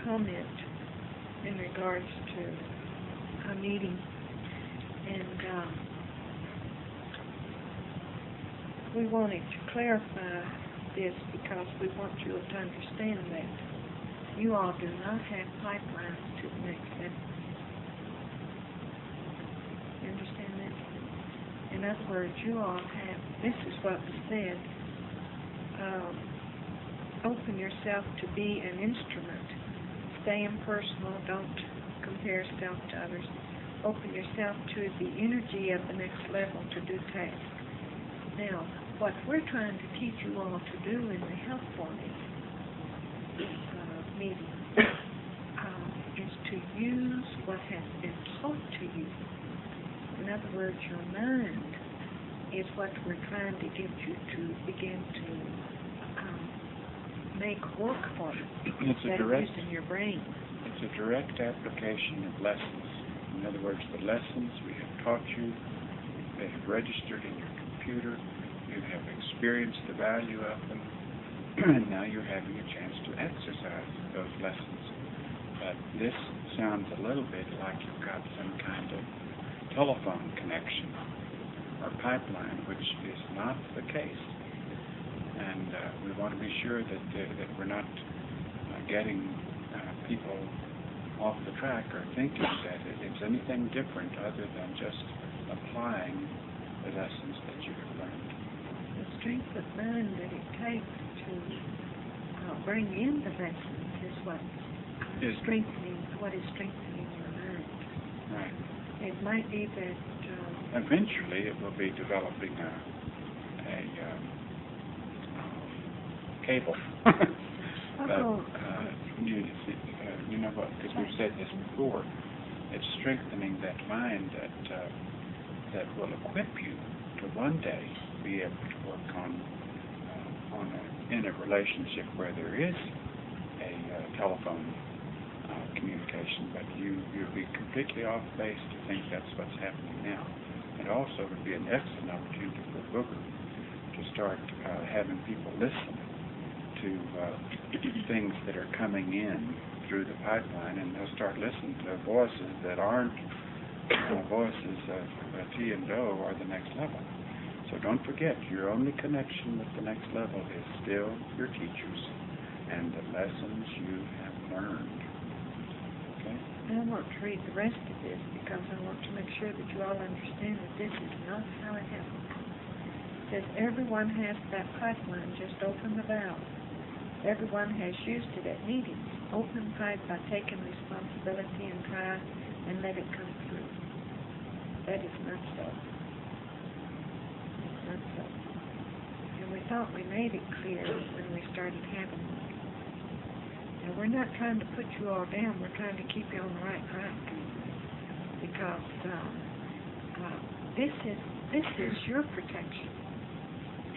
comment in regards to a meeting, and we wanted to clarify this because we want you to understand that you all do not have pipelines to the next level. You understand that? In other words, you all have, this is what was said, open yourself to be an instrument. Stay impersonal, don't compare yourself to others. Open yourself to the energy of the next level to do tasks. Now, what we're trying to teach you all to do in the health forming meeting is to use what has been taught to you. In other words, your mind is what we're trying to get you to begin to make work for you. It's a direct, using your brain. It's a direct application of lessons. In other words, the lessons we have taught you, they have registered in your computer, you have experienced the value of them, and now you're having a chance to exercise those lessons. But this sounds a little bit like you've got some kind of telephone connection or pipeline, which is not the case. And we want to be sure that we're not getting people off the track or thinking that it's anything different other than just applying the lessons that you have learned. The strength of mind that it takes to bring in the lessons is what is strengthening your mind. Right. It might be that eventually it will be developing a cable. But you know what? Because we've said this before. It's strengthening that mind that will equip you to one day be able to work in a relationship where there is a telephone communication, but you'll be completely off base to think that's what's happening now. It also would be an excellent opportunity for Booker to start having people listen to things that are coming in through the pipeline, and they'll start listening to voices that aren't voices of T and Do or the next level. So don't forget, your only connection with the next level is still your teachers and the lessons you have learned. Okay? I want to read the rest of this because I want to make sure that you all understand that this is not how it happens. It says everyone has that pipeline, just open the valve. Everyone has used it at meetings. Open pipe by taking responsibility and try and let it come through. That is not so. It's not so. And we thought we made it clear when we started having it. Now, we're not trying to put you all down. We're trying to keep you on the right track. Because this is your protection.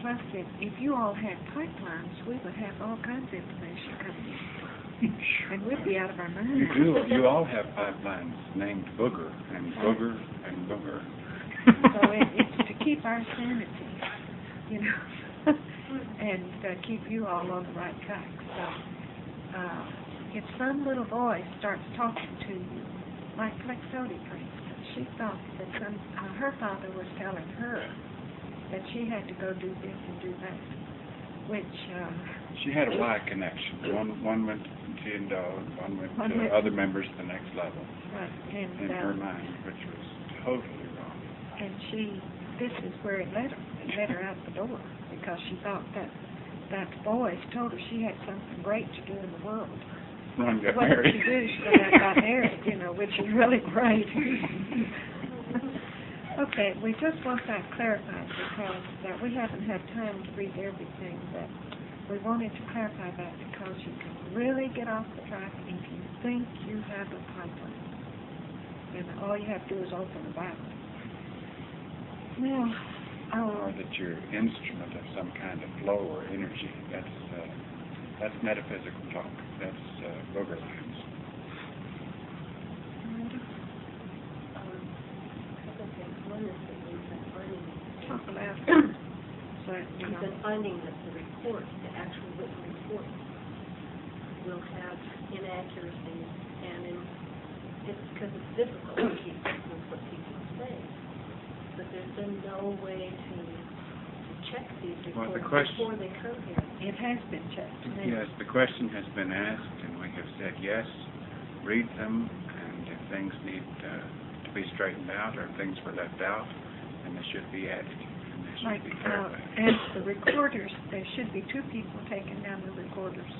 Plus, if you all had pipelines, we would have all kinds of information coming in. And we'd be out of our minds. You do. You all have pipelines named Booger and Booger and Booger. So it's to keep our sanity, you know, and keep you all on the right track. So if some little boy starts talking to you, like Flexody, for instance, she thought that her father was telling her that she had to go do this and do that, which... she had a Y connection. One went to T and Do, one went to other members of the next level. Right. And, in her mind, which was totally wrong. And this is where it led her. It led her out the door, because she thought that boys told her she had something great to do in the world. Ron got what married. What did she do? She got married, you know, which is really great. Okay, we just want that clarified because we haven't had time to read everything, but we wanted to clarify that because you can really get off the track if you think you have a pipeline. And all you have to do is open the Bible. Now, or that you're an instrument of some kind of flow or energy. That's metaphysical talk. That's Booger lines. Talk about You've been finding that the reports, the actual written reports, will have inaccuracies, and it's because it's difficult to keep up with what people say. But there's been no way to check these Well, the reports question- before they come here. It has been checked. Yes, the question has been asked, and we have said yes, read them, and if things need to be straightened out or things were left out, then they should be added, and they should Like, be clarified. as the recorders, there should be two people taking down the recorders,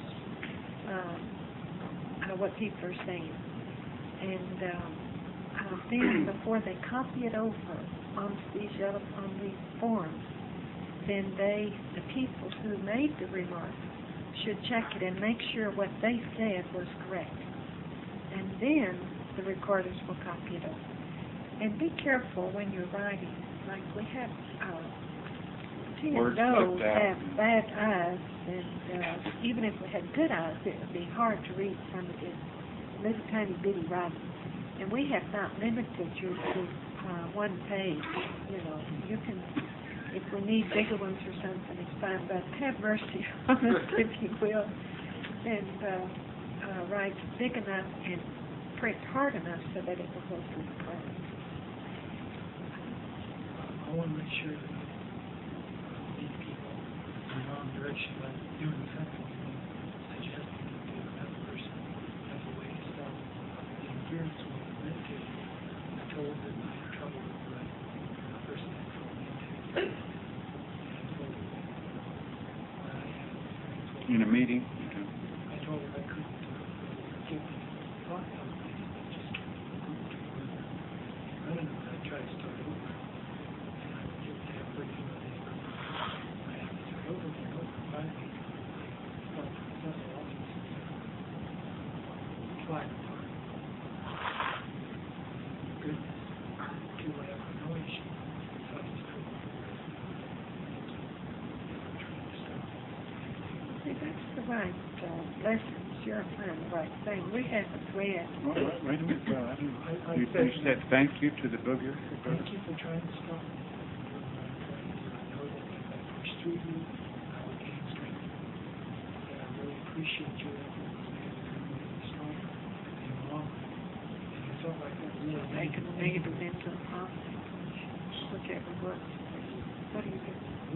what people are saying. And then before they copy it over on these forms, then the people who made the remark should check it and make sure what they said was correct. And then the recorders will copy it over. And be careful when you're writing. Like we have, Words nose left out. have bad eyes, and even if we had good eyes, it would be hard to read some of this little tiny bitty writing. And we have not limited you to one page. You know, you can, if we need bigger ones or something, it's fine, but have mercy on us, if you will, and write big enough and print hard enough so that it will go through the class. I want to make sure that these people in the wrong direction by doing something suggesting to another person as a way to stop the interference with the meditation. I told them I had trouble with what the person had told me to. And I told them that I had experience with In a meeting, I told them I couldn't get the thought out of me. Just I don't know, I tried to start over. See, that's the right lessons. You're applying the right thing. We haven't read. well, wait a minute, well, I didn't, I you said thank you to the booger. Thank you for trying to stop me. I know that if I push through you, I will gain strength. And I really appreciate your efforts in making me stronger and longer. And I felt like that really They made can it make it into a positive, whichever works for you. What do you do?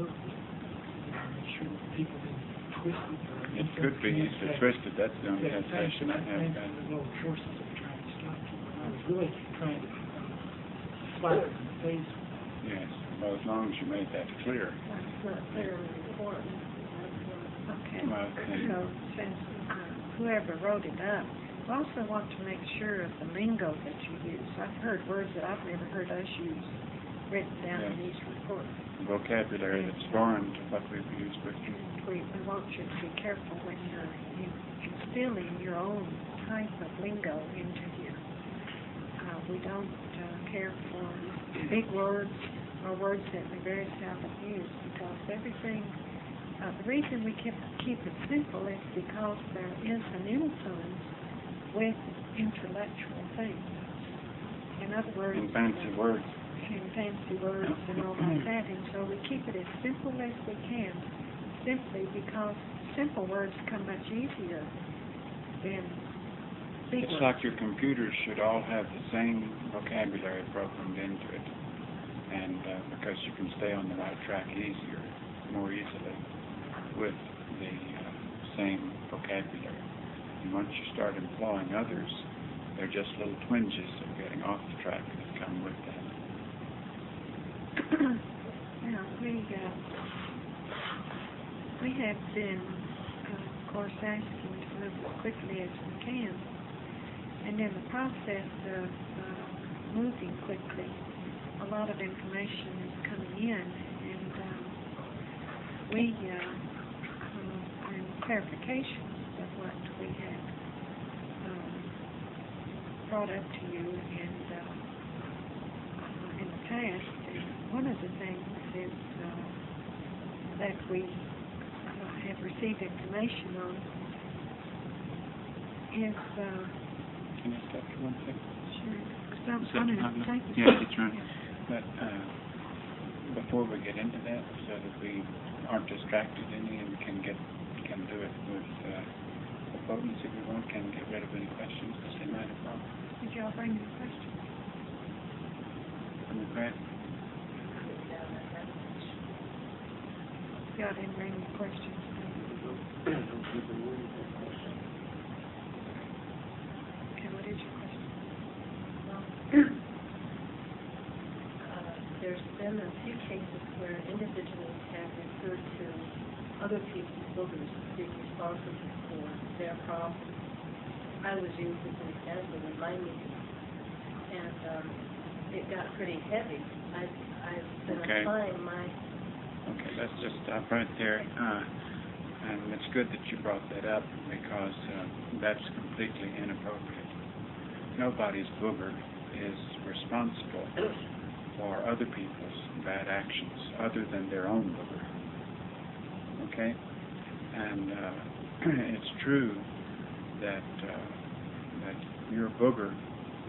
work. Make sure that people didn't twist it or It could be twisted, that's the only sensation I have. Thanks to the little forces that are trying to stop people. I was really trying to slap it in the face. Yes, well, as long as you made that clear. That's not very important. Okay. Well, then- So since whoever wrote it up, we also want to make sure of the lingo that you use. I've heard words that I've never heard us use written down in Yes. these reports. Vocabulary that's foreign to what we've used with you. And we want you to be careful when you're instilling your own type of lingo into here. We don't care for big words or words that we very seldom use, because everything, the reason we keep it simple is because there is an influence with intellectual things. In other words, And fancy words. and fancy words and all like that, and so we keep it as simple as we can, simply because simple words come much easier than big It's words. like your computers should all have the same vocabulary programmed into it, and because you can stay on the right track more easily with the same vocabulary. And once you start employing others, they're just little twinges of getting off the track that come with that. Now, we have been, of course, asking to move as quickly as we can, and in the process of moving quickly, a lot of information is coming in, and and clarifications of what we had brought up to you in the past. And one of the things is that we have received information on is Can I stop you one second? sure, Is that I'm not going to take Yes, it's running. But before we get into that, so that we aren't distracted any and can do it with the impotence if we want, can get rid of any questions because they might have problem. Did y'all bring any questions? From the grant? Y'all didn't bring any questions? Okay, what is your question? There's been a few cases where individuals have referred to other people's boogers as being responsible for their problems. I was used as an example in my meeting, and it got pretty heavy. I've been Okay. applying my... Okay, let's just stop right there. And it's good that you brought that up because that's completely inappropriate. Nobody's booger is responsible for other people's bad actions other than their own booger. Okay? And it's true that your booger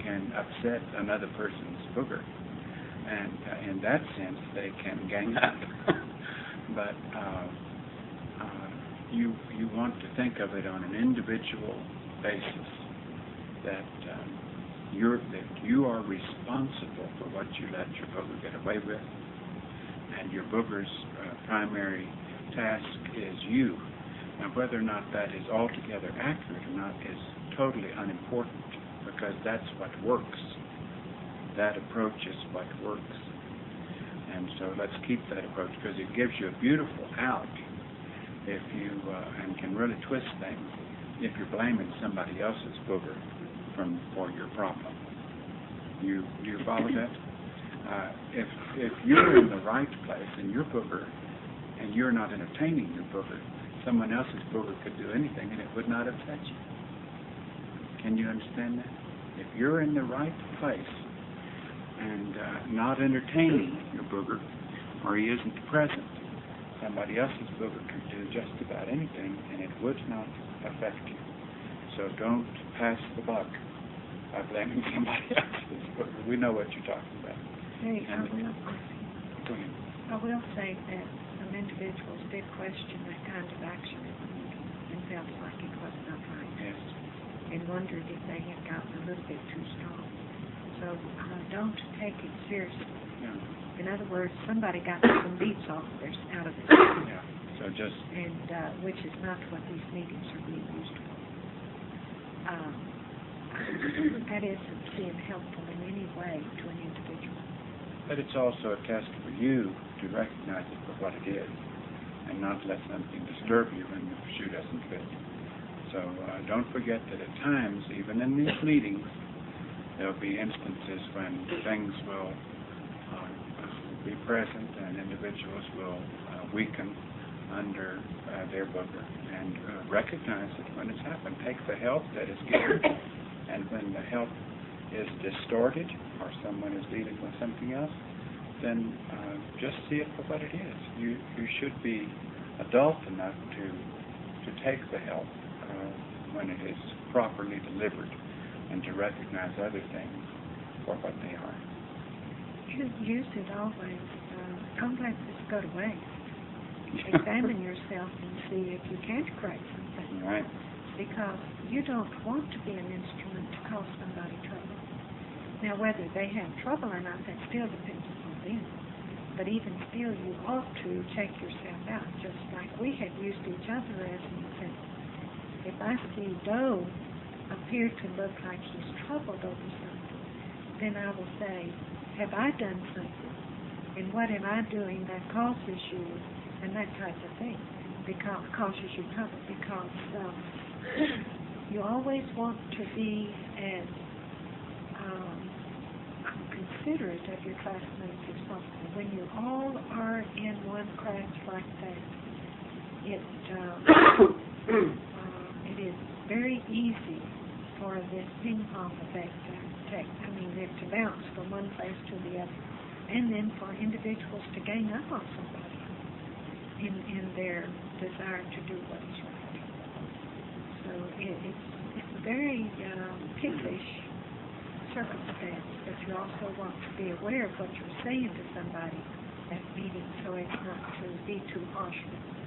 can upset another person's booger. And in that sense, they can gang up. But you want to think of it on an individual basis, that you are responsible for what you let your booger get away with, and your booger's primary task is you. Now, whether or not that is altogether accurate or not is totally unimportant, because that's what works. That approach is what works. And so let's keep that approach, because it gives you a beautiful out if you, and can really twist things if you're blaming somebody else's booger for your problem. You follow that? If you're in the right place in your booger and you're not entertaining your booger, someone else's booger could do anything and it would not upset you. Can you understand that? If you're in the right place and not entertaining your booger, or he isn't present, somebody else's booger can do just about anything and it would not affect you. So don't pass the buck by blaming somebody else's booger. We know what you're talking about. Hey, Go ahead. I will say that some individuals did question that kind of action at the meeting and felt like it was not right. Yes. And wondered if they had gotten a little bit too strong. So don't take it seriously. Yeah. In other words, somebody got some beats out of it. Yeah. So just And which is not what these meetings are being used for. That isn't being helpful in any way to an individual. But it's also a test for you to recognize it for what it is and not let something disturb you when the shoe doesn't fit. So don't forget that at times, even in these meetings, there'll be instances when things will be present and individuals will weaken under their booger, and recognize it when it's happened. Take the help that is given, and when the help is distorted or someone is dealing with something else, then just see it for what it is. You should be adult enough to take the help when it is properly delivered and to recognize other things for what they are. You use it always. Don't let this go to waste. Examine yourself and see if you can't correct something. Right? Because you don't want to be an instrument to cause somebody trouble. Now, whether they have trouble or not, that still depends upon them. But even still, you ought to check yourself out, just like we have used each other as an example. If I see Doe appear to look like he's troubled over something, then I will say, have I done something? And what am I doing that causes you, and that type of thing, because causes you trouble? Because you always want to be as considerate of your classmates as possible. When you all are in one class like that, it is very easy for this ping pong effect to bounce from one place to the other, and then for individuals to gang up on somebody in their desire to do what is right. So it's a very ticklish circumstance, but you also want to be aware of what you're saying to somebody at meetings so as not to be too harsh with them.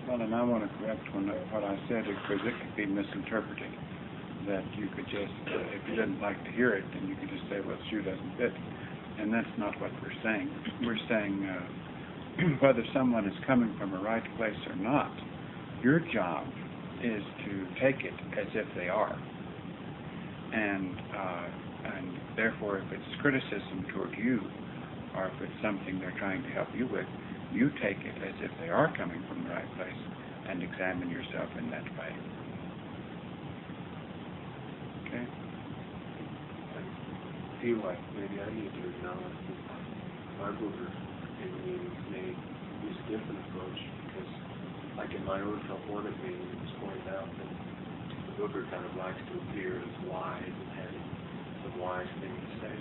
Well, and I want to correct what I said, because it could be misinterpreted. That you could just, if you didn't like to hear it, then you could just say, well, the shoe doesn't fit. And that's not what we're saying. We're saying whether someone is coming from a right place or not, your job is to take it as if they are. And therefore, if it's criticism toward you, or if it's something they're trying to help you with, you take it as if they are coming from the right place and examine yourself in that way. Okay? I feel like maybe I need to acknowledge that my booger in meetings may use a different approach, because like in my own self-wanted meeting, it was pointed out that the booger kind of likes to appear as wise and having some wise thing to say.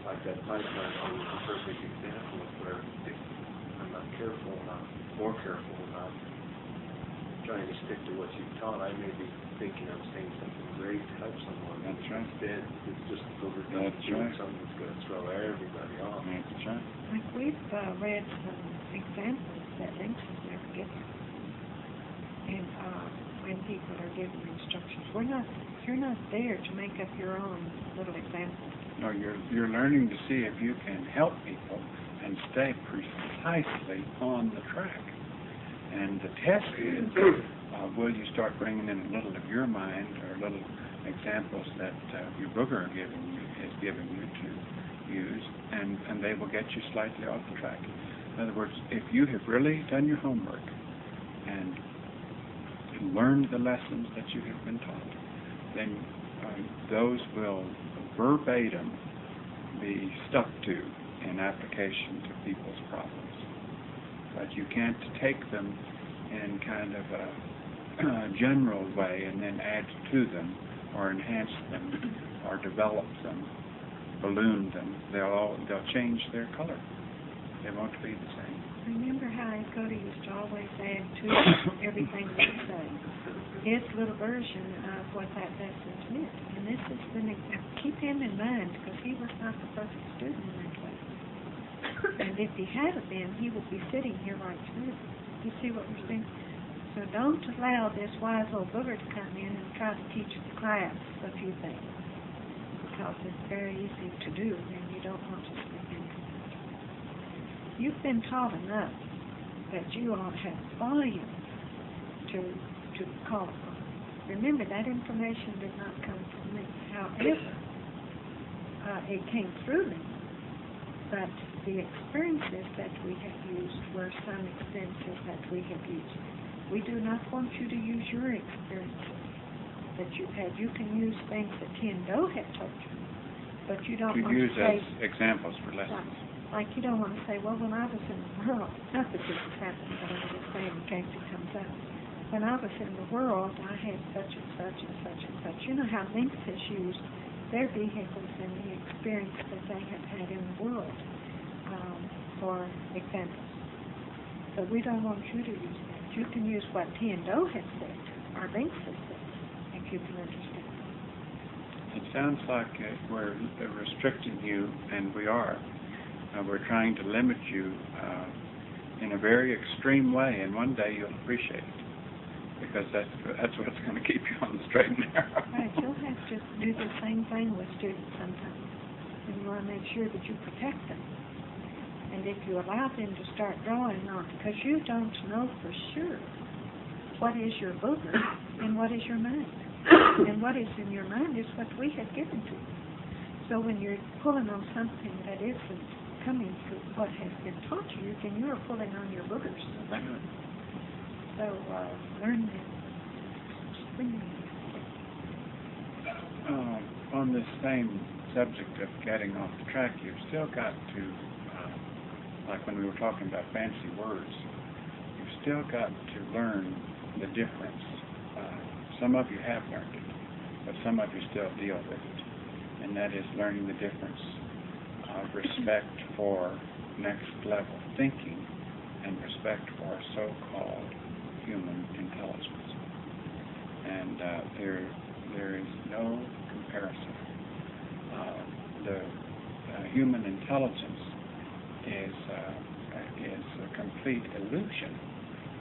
Like that pipeline is a perfect example of where if I'm not careful, more careful about trying to stick to what you've taught, I may be thinking I'm saying something great to help someone. That's right. Instead, it's just over That's doing right. something that's going to throw everybody off. That's right. Like we've read some examples that Lincoln never gives. And when people are giving instructions, you're not there to make up your own little examples. No, you're learning to see if you can help people and stay precisely on the track. And the test is, will you start bringing in a little of your mind or little examples that your booger is giving you to use, and they will get you slightly off the track. In other words, if you have really done your homework and learned the lessons that you have been taught, then those will verbatim be stuck to in application to people's problems. But you can't take them in kind of a general way and then add to them or enhance them or develop them, balloon them. They'll change their color. They won't be the same. Remember how Cody used to always add to everything we say. His little version of what that lesson's meant. And this is keep him in mind, because he was not the perfect student in that class. And if he had been, he would be sitting here right now. You see what we're saying? So don't allow this wise old booger to come in and try to teach the class a few things, because it's very easy to do, and you don't want to slip into it. You've been taught enough that you ought to have volume to call upon. Remember, that information did not come from me. However, it came through me. But the experiences that we have used were some experiences that we have used. We do not want you to use your experiences that you've had. You can use things that Tien Do had told you, but you don't want to say... use as examples for lessons. Like you don't want to say, well, when I was in the world, not that this has happened, but I'm just saying in case it comes up. When I was in the world, I had such and such and such and such. You know how Lynx has used their vehicles and the experience that they have had in the world for examples. But we don't want you to use that. You can use what Tien Do has said, or Lynx has said, if you can understand. It sounds like we're restricting you, and we are. We're trying to limit you in a very extreme way, and one day you'll appreciate it, because that's what's going to keep you on the straight and narrow. Right, you'll have to do the same thing with students sometimes, and you want to make sure that you protect them. And if you allow them to start drawing on, because you don't know for sure what is your booger and what is your mind. And what is in your mind is what we have given to you. So when you're pulling on something that isn't coming through what has been taught to you, then you're pulling on your boogers. So learn that. On this same subject of getting off the track, you've still got to, like when we were talking about fancy words, you've still got to learn the difference. Some of you have learned it, but some of you still deal with it. And that is learning the difference of respect for next level thinking and respect for so-called human intelligence. And there is no comparison. The human intelligence is a complete illusion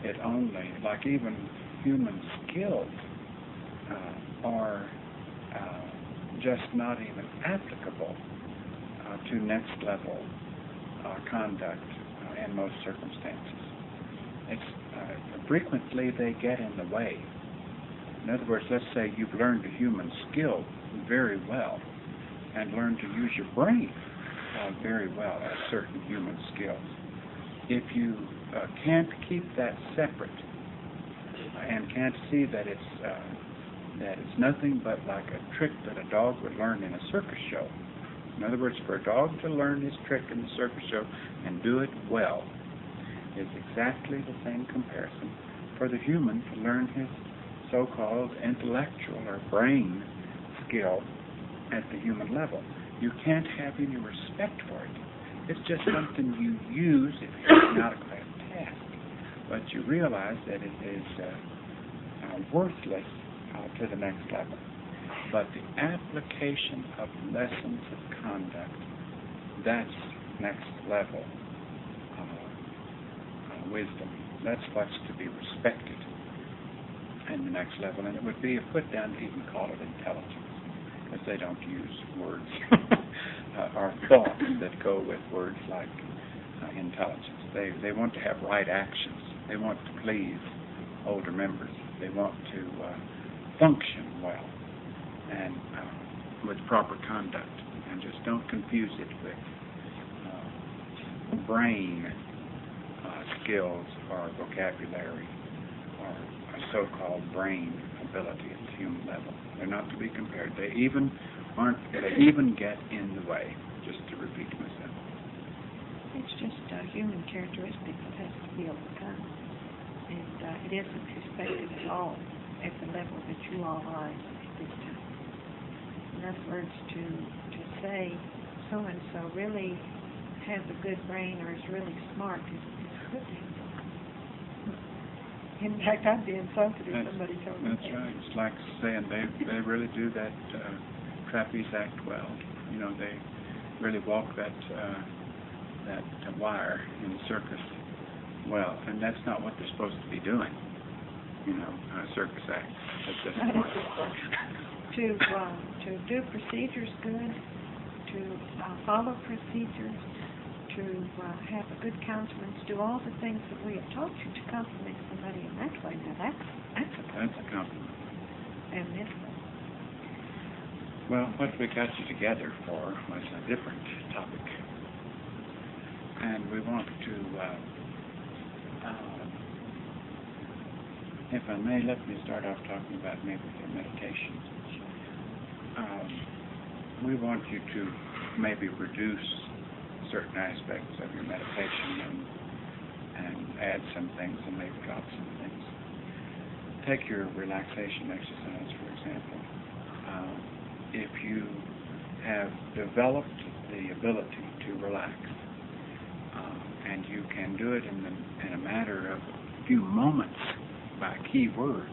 it only, like even human skills are just not even applicable to next level conduct in most circumstances. Frequently they get in the way. In other words, let's say you've learned a human skill very well and learned to use your brain very well at certain human skills. If you can't keep that separate and can't see that it's nothing but like a trick that a dog would learn in a circus show. In other words, for a dog to learn his trick in the circus show and do it well is exactly the same comparison for the human to learn his so-called intellectual or brain skill at the human level. You can't have any respect for it. It's just something you use if you're not a class task. But you realize that it is worthless to the next level. But the application of lessons of conduct, that's next level wisdom. That's what's to be respected in the next level. And it would be a put down to even call it intelligence, because they don't use words or thoughts that go with words like intelligence. They want to have right actions. They want to please older members. They want to function well and with proper conduct, and just don't confuse it with brain skills or vocabulary or a so-called brain ability at the human level. They're not to be compared. They even get in the way, just to repeat myself. It's just a human characteristic that has to be overcome. And it isn't respected at all at the level that you all are at this time. In other words, to say so-and-so really has a good brain or is really smart is good. In fact, I'd be insulted if somebody told me that. That's right. It's like saying they really do that trapeze act well. You know, they really walk that wire in the circus well, and that's not what they're supposed to be doing. You know, a circus act. That's just to do procedures good, to follow procedures, to have a good countenance, do all the things that we have taught you to compliment somebody in that way. Now that's a compliment. And this one. Well, what we got you together for was a different topic, and we want to, if I may, let me start off talking about maybe the meditation. We want you to maybe reduce certain aspects of your meditation and add some things and maybe drop some things. Take your relaxation exercise, for example. If you have developed the ability to relax, and you can do it in a matter of a few moments by key words,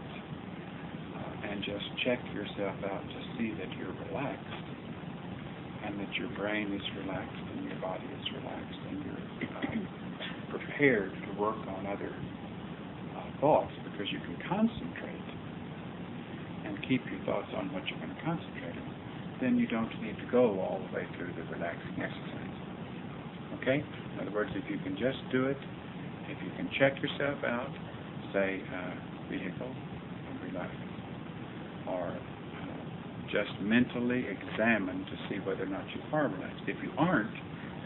and just check yourself out to see that you're relaxed, and that your brain is relaxed, and your body is relaxed, and you're prepared to work on other thoughts, because you can concentrate and keep your thoughts on what you're going to concentrate on. Then you don't need to go all the way through the relaxing exercise. Okay? In other words, if you can just do it, if you can check yourself out, say vehicle and relax, or just mentally examine to see whether or not you are relaxed. If you aren't,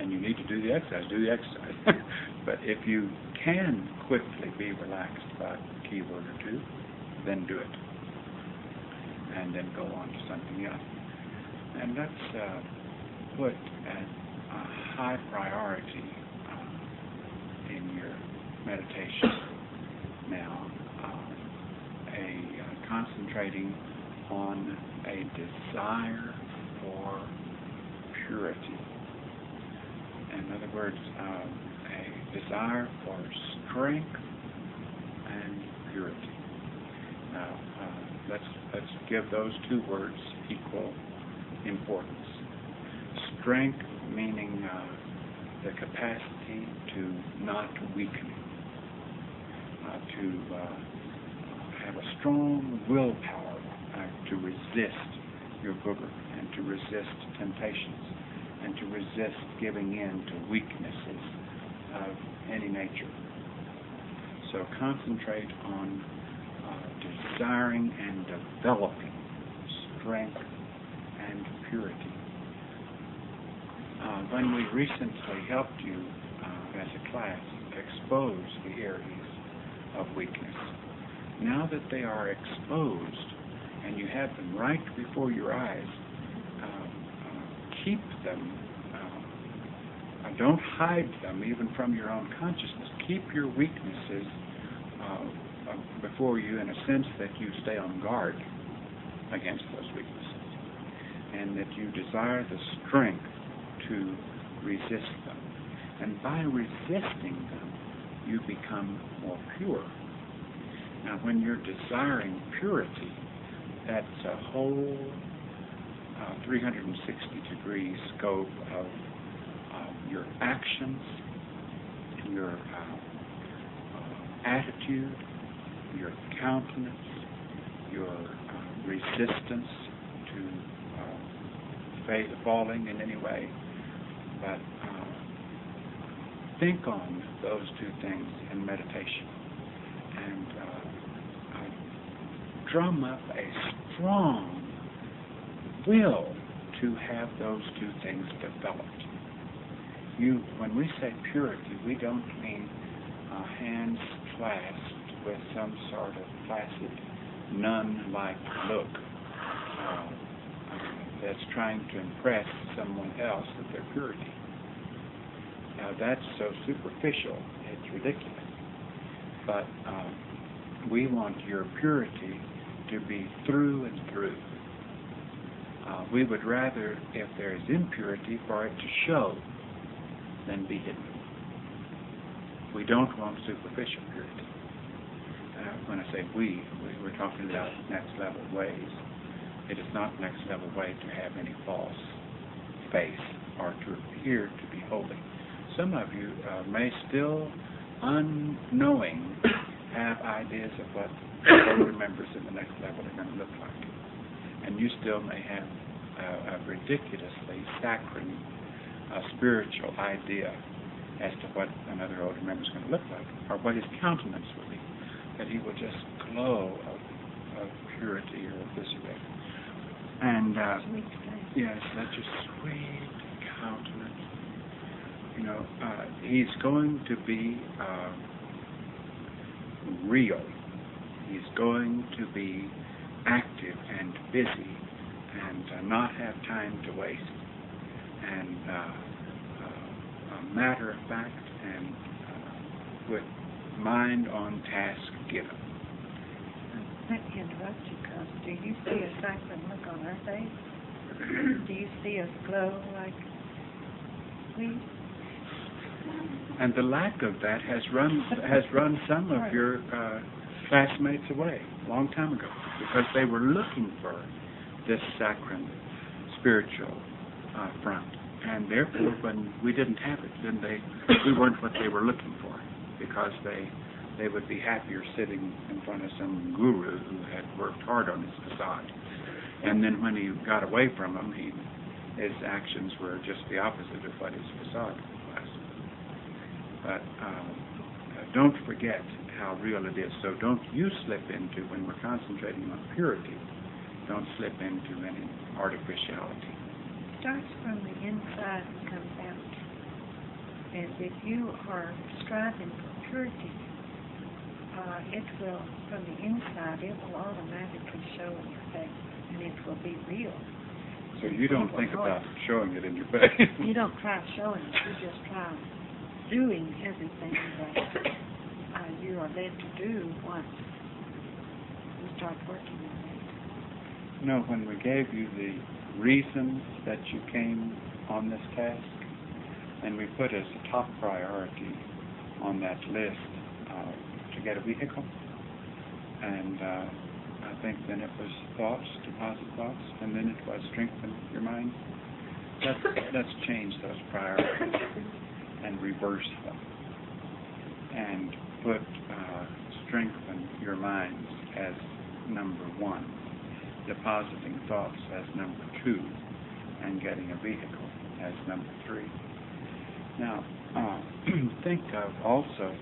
and you need to do the exercise, do the exercise. But if you can quickly be relaxed by a keyword or two, then do it. And then go on to something else. And let's put at a high priority in your meditation now, concentrating on a desire for purity. In other words, a desire for strength and purity. Now, let's give those two words equal importance. Strength meaning the capacity to not weaken, to have a strong willpower to resist your booger and to resist temptations and to resist giving in to weaknesses of any nature. So concentrate on desiring and developing strength and purity. When we recently helped you as a class expose the areas of weakness, now that they are exposed and you have them right before your eyes, keep them. Don't hide them even from your own consciousness. Keep your weaknesses before you in a sense that you stay on guard against those weaknesses and that you desire the strength to resist them. And by resisting them, you become more pure. Now, when you're desiring purity, that's a whole 360-degree scope of your actions, your attitude, your countenance, your resistance to falling in any way. But think on those two things in meditation and drum up a strong will to have those two things developed. When we say purity, we don't mean hands clasped with some sort of placid, nun-like look that's trying to impress someone else with their purity. Now that's so superficial, it's ridiculous. But we want your purity to be through and through. We would rather, if there is impurity, for it to show than be hidden. We don't want superficial purity. When I say we're talking about next level ways. It is not next level way to have any false faith or to appear to be holy. Some of you may still, unknowing, have ideas of what older members in the next level are going to look like. And you still may have a ridiculously saccharine spiritual idea as to what another older member is going to look like, or what his countenance will be, that he will just glow of purity or visibly. And yes, such a sweet countenance. You know, he's going to be real. He's going to be active and busy and not have time to waste. And matter of fact and with mind on task given. Let me interrupt you, because do you see a saccharine look on our face? Do you see us glow like we? And the lack of that has run some of your classmates away a long time ago, because they were looking for this saccharine spiritual front. And therefore, when we didn't have it, then we weren't what they were looking for, because they would be happier sitting in front of some guru who had worked hard on his facade. And then when he got away from them, his actions were just the opposite of what his facade was. But don't forget how real it is. So don't you slip into, when we're concentrating on purity, don't slip into any artificiality. It starts from the inside and comes out. And if you are striving for purity, it will, from the inside, it will automatically show in your face, and it will be real. So you don't think about showing it in your face. You don't try showing it. You just try doing everything that you are led to do once you start working on it. You know, when we gave you the reasons that you came on this task, and we put as a top priority on that list to get a vehicle, and I think then it was thoughts, deposit thoughts, and then it was strengthen your mind. Let's change those priorities and reverse them, and put strengthen your minds as number one, depositing thoughts as number two, and getting a vehicle as number three. Now, think of also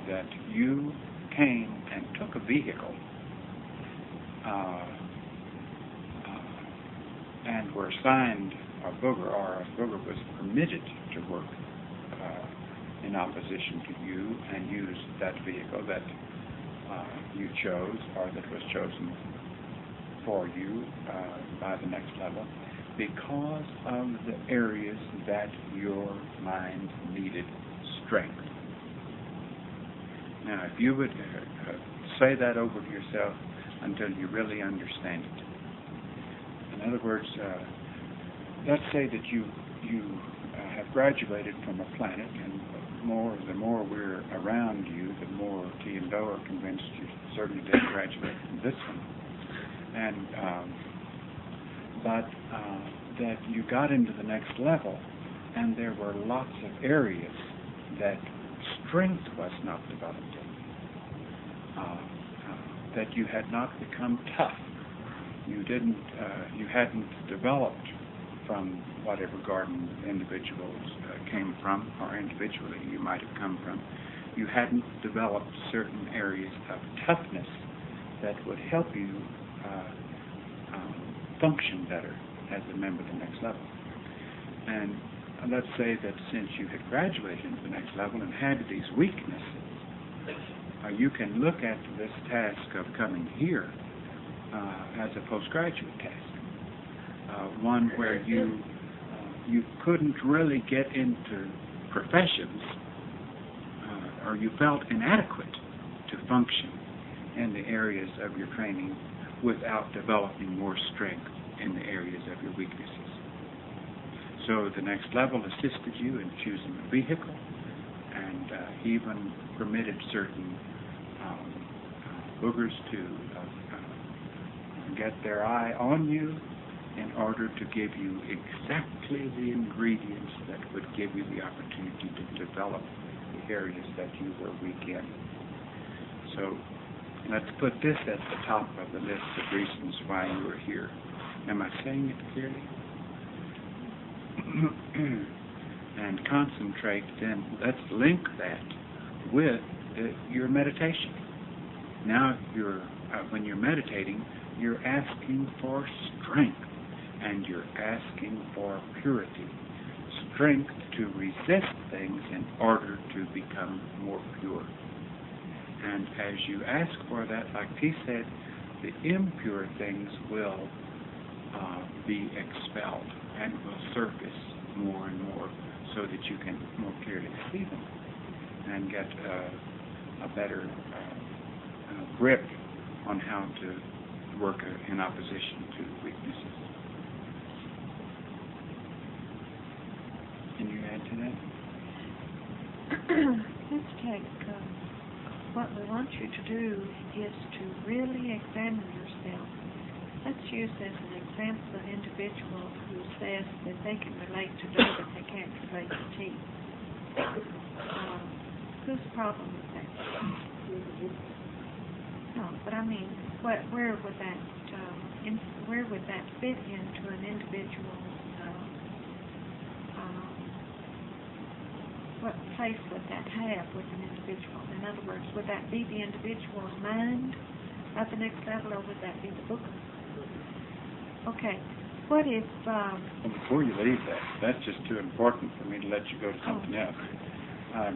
that you came and took a vehicle and were assigned a booger, or a booger was permitted to work in opposition to you and use that vehicle that you chose, or that was chosen for you by the next level, because of the areas that your mind needed strength. Now, if you would say that over to yourself until you really understand it. In other words, let's say that you have graduated from a planet, and the more we're around you, the more T and Do are convinced you certainly did graduate from this one. And but that you got into the next level, and there were lots of areas that strength was not developed in, that you had not become tough. You hadn't developed from whatever garden individuals came from, or individually you might have come from. You hadn't developed certain areas of toughness that would help you function better as a member of the next level. And let's say that since you had graduated into the next level and had these weaknesses, you can look at this task of coming here as a postgraduate task, one where you couldn't really get into professions, or you felt inadequate to function in the areas of your training without developing more strength in the areas of your weaknesses. So the next level assisted you in choosing a vehicle, and even permitted certain boogers to get their eye on you in order to give you exactly the ingredients that would give you the opportunity to develop the areas that you were weak in. So let's put this at the top of the list of reasons why you were here. Am I saying it clearly? And concentrate, then let's link that with your meditation. Now when you're meditating, you're asking for strength, and you're asking for purity. Strength to resist things in order to become more pure. And as you ask for that, like he said, the impure things will be expelled and will surface more and more, so that you can more clearly see them and get a better grip on how to work in opposition to weaknesses. Can you add to that? Let's take what we want you to do is to really examine yourself. Let's use as an example an individual who says that they can relate to Do, but they can't relate to T. Whose problem is that? No, but I mean, where would that fit into an individual's? What place would that have with an individual? In other words, would that be the individual's mind at the next level, or would that be the booger? Okay. What if... Well, before you leave that's just too important for me to let you go to something else.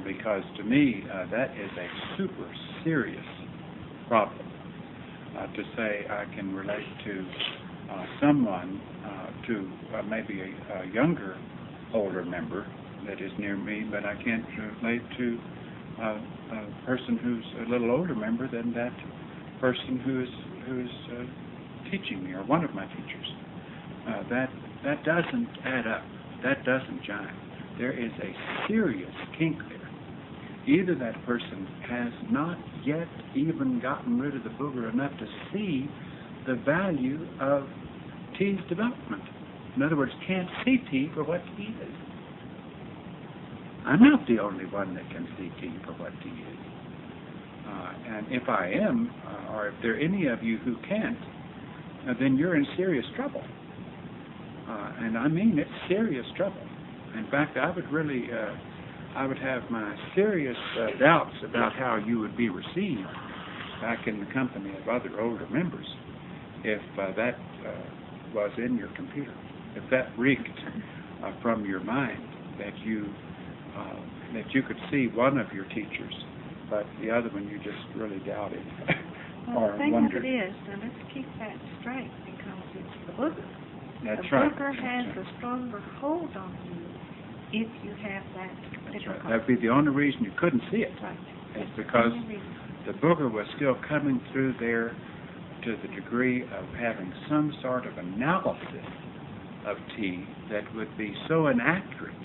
Because to me, that is a super serious problem. To say I can relate to someone, to maybe a younger, older member that is near me, but I can't relate to a person who's a little older member than that person who is teaching me, or one of my teachers. That doesn't add up. That doesn't jive. There is a serious kink there. Either that person has not yet even gotten rid of the booger enough to see the value of T's development. In other words, can't see T for what T is. I'm not the only one that can see T for what T is. And if I am, or if there are any of you who can't, then you're in serious trouble. And I mean, it's serious trouble. In fact, I would have my serious doubts about how you would be received back in the company of other older members if that was in your computer, if that reeked from your mind that you could see one of your teachers, but the other one you just really doubted Well, or the thing wondered. of it is, now let's keep that straight, because it's the booger. That's the right. booger has That's a stronger hold on you if you have that That's difficulty. right. That'd be the only reason you couldn't see it. Right. It's That's the because only reason. the booger was still coming through there to the degree of having some sort of analysis of tea that would be so inaccurate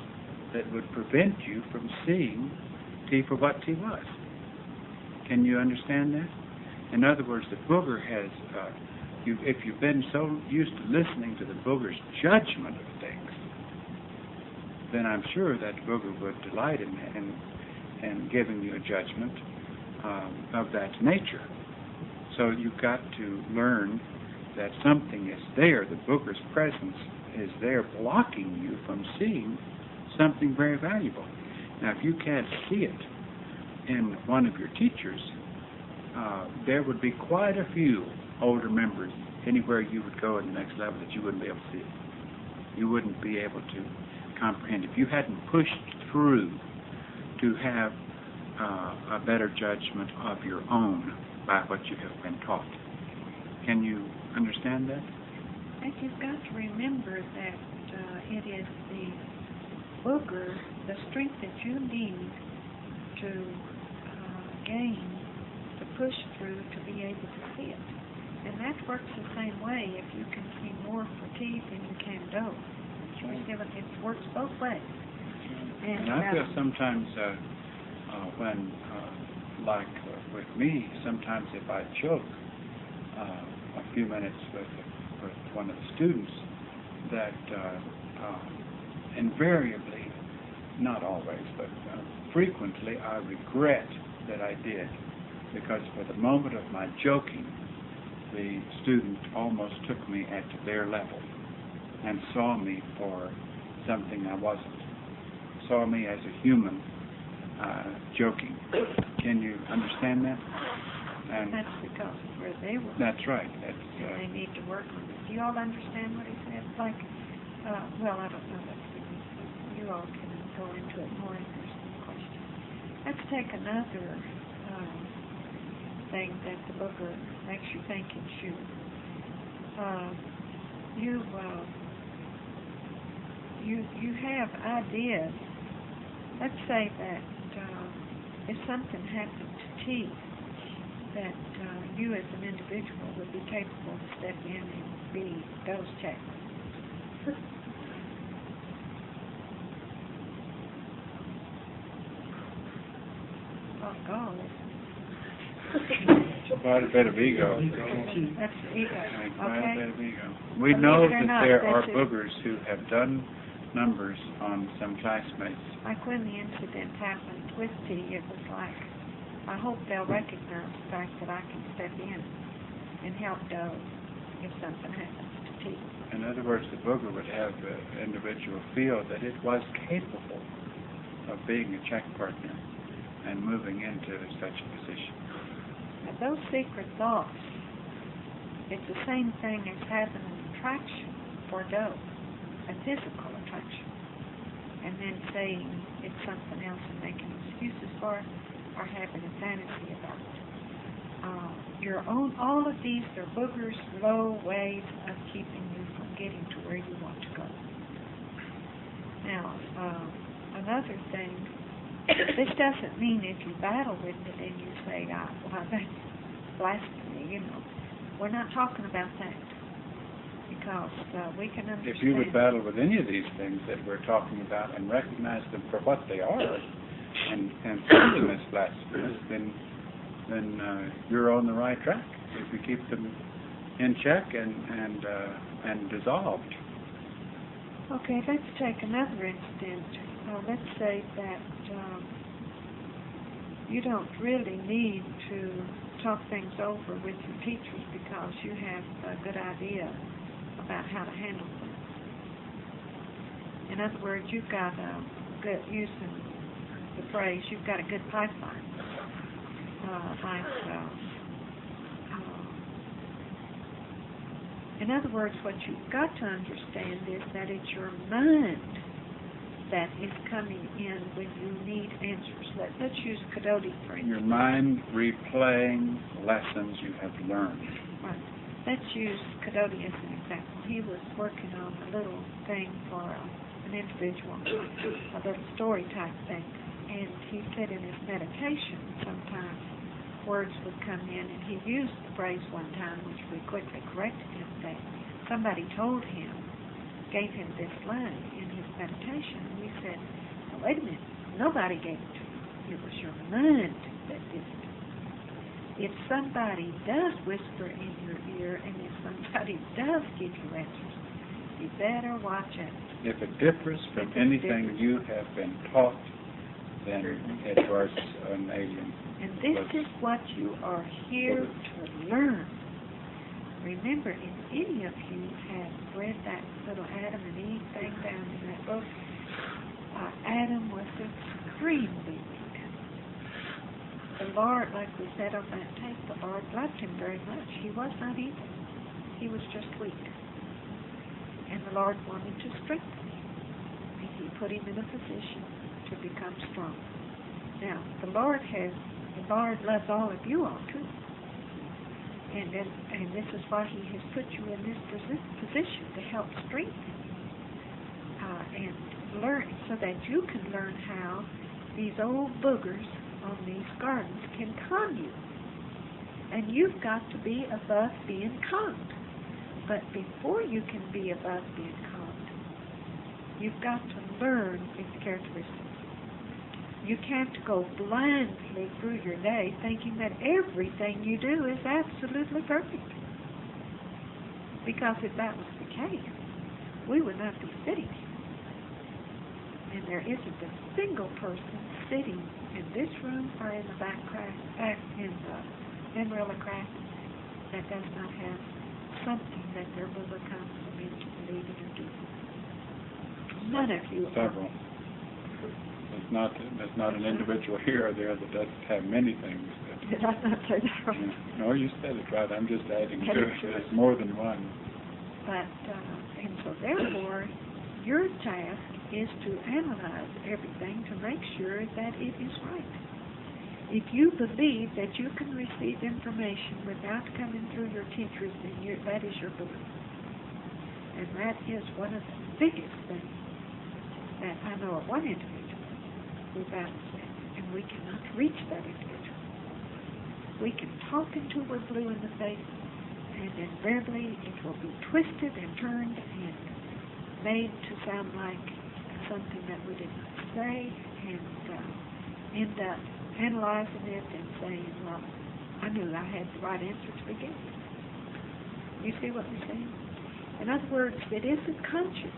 that would prevent you from seeing tea for what tea was. Can you understand that? In other words, the booger has, if you've been so used to listening to the booger's judgment of things, then I'm sure that booger would delight in giving you a judgment of that nature. So you've got to learn that something is there. The booger's presence is there blocking you from seeing something very valuable. Now, if you can't see it in one of your teachers, there would be quite a few older members anywhere you would go in the next level that you wouldn't be able to see it. You wouldn't be able to comprehend. If you hadn't pushed through to have a better judgment of your own by what you have been taught. Can you understand that? I think you've got to remember that it is the booger, the strength that you need to gain, to push through to be able to see it. And that works the same way if you can see more for tea than you can dough. It works both ways. And I feel sometimes when, like with me, sometimes if I joke a few minutes with one of the students, that invariably, not always, but frequently, I regret that I did, because for the moment of my joking, the student almost took me at their level and saw me for something I wasn't, saw me as a human joking. Can you understand that? And that's because of where they were. that's right. And they need to work on it. Do you all understand what he said? Like, well, I don't know that you all can go into it more if there's some questions. Let's take another thing that the booger makes you think it's you. You have ideas. Let's say that if something happened to tea, that you as an individual would be capable to step in and be those checks. Oh, God. Quite a bit of ego. That's ego, Quite a okay? bit of ego. We Believe know it or that not, there are that's it. boogers who have done numbers on some classmates. Like when the incident happened with tea, it was like, I hope they'll recognize the fact that I can step in and help Doe if something happens to tea. In other words, the booger would have the individual feel that it was capable of being a check partner and moving into such a position. Now, those secret thoughts, it's the same thing as having an attraction for Doe, a physical attraction, and then saying it's something else and making excuses for it, or having a fantasy about it. All of these are boogers, low ways of keeping you from getting to where you want to go. Now, another thing, this doesn't mean if you battle with it and you say, well, that's blasphemy, you know. We're not talking about that, because we can understand. If you would battle with any of these things that we're talking about and recognize them for what they are and see them as blasphemous, then you're on the right track if you keep them in check and dissolved. Okay, let's take another instance. Let's say that you don't really need to talk things over with your teachers because you have a good idea about how to handle things. In other words, you've got a good, using the phrase, you've got a good pipeline. In other words, what you've got to understand is that it's your mind that is coming in when you need answers. Let's use Kadoti for instance. Your mind replaying lessons you have learned. Right. Let's use Kadoti as an example. He was working on a little thing for an individual, a little story type thing, and he said in his meditation sometimes words would come in, and he used the phrase one time, which we quickly corrected him, that somebody told him, gave him this line in his meditation, and we said, well, wait a minute, nobody gave it to you. It was your mind that did it. If somebody does whisper in your ear, and if somebody does give you answers, you better watch it. If it differs from anything you have been taught, then it was an alien. And this is what you are here to learn. Remember, if any of you have read that little Adam and Eve thing down in that book, Adam was extremely weak. The Lord, like we said on that tape, the Lord loved him very much. He was not evil. He was just weak. And the Lord wanted to strengthen him. And he put him in a position to become strong. Now, the Lord loves all of you all too. And this is why he has put you in this position to help strengthen you. And learn, so that you can learn how these old boogers on these gardens can con you. And you've got to be above being conned. But before you can be above being conned, you've got to learn its characteristics. You can't go blindly through your day thinking that everything you do is absolutely perfect. Because if that was the case, we would not be sitting here. And there isn't a single person sitting in this room or in the back in the Amarillo craft that does not have something that their liver comes them into believing or doing. None of you are. Several. There's not an individual here or there that doesn't have many things. Did I not say that right? No, you said it right. I'm just adding to it. Sure. There's more than one. But, and so therefore, your task is to analyze everything to make sure that it is right. If you believe that you can receive information without coming through your teachers, then that is your belief. And that is one of the biggest things that I know of one individual who battles that, and we cannot reach that individual. We can talk until we're blue in the face, and invariably it will be twisted and turned and made to sound like something that we did not say, and end up analyzing it and saying, well, I knew I had the right answer to begin with. You see what I'm saying? In other words, it isn't conscious.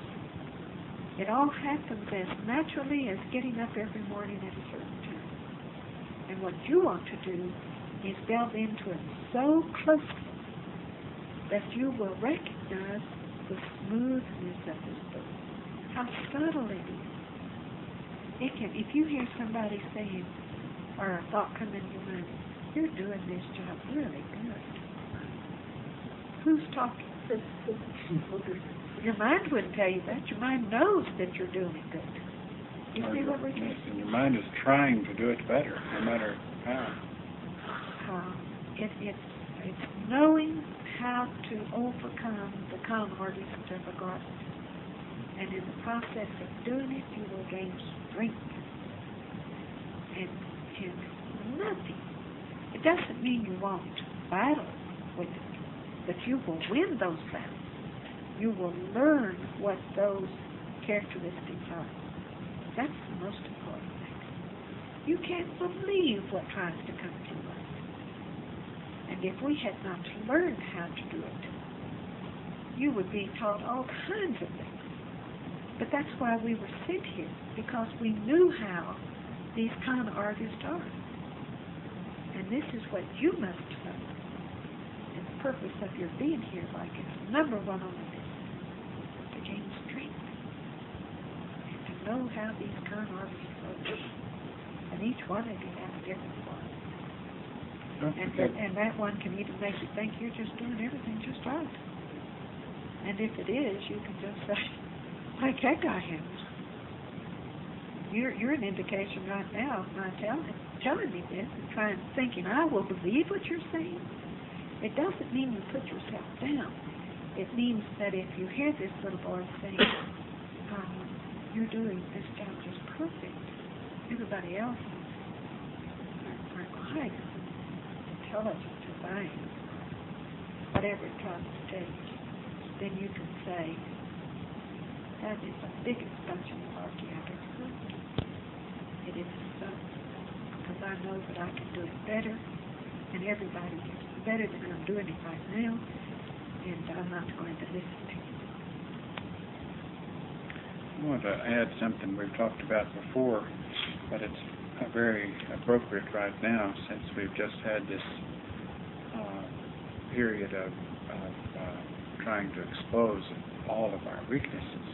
It all happens as naturally as getting up every morning at a certain time. And what you want to do is delve into it so closely that you will recognize the smoothness of this book, how subtle it is. It can, if you hear somebody saying, or a thought come into your mind, you're doing this job really good. Who's talking? Your mind wouldn't tell you that. Your mind knows that you're doing it good. You see what we're saying? And your mind is trying to do it better, no matter how. It's knowing how to overcome the con artists of the garden. And in the process of doing it, you will gain strength. And nothing. It doesn't mean you won't battle with it, but you will win those battles. You will learn what those characteristics are. That's the most important thing. You can't believe what tries to come to us. And if we had not learned how to do it, you would be taught all kinds of things. But that's why we were sent here, because we knew how these con artists are. And this is what you must know. And the purpose of your being here, like it's number one on the list, to gain strength. And to know how these current orbits flow. And each one of you have a different one. And that one can even make you think you're just doing everything just right. And if it is, you can just say, like that guy has. You're an indication right now of my telling me this and thinking I will believe what you're saying. It doesn't mean you put yourself down. It means that if you hear this little voice saying, you're doing this job just perfect, everybody else are quite intelligent or fine, whatever it comes to take, then you can say, that is the biggest bunch of malarkey I've ever heard. It is so, because I know that I can do it better, and everybody gets better than I'm doing it right now, and I'm not going to listen to you. I want to add something we've talked about before, but it's very appropriate right now since we've just had this period of trying to expose all of our weaknesses.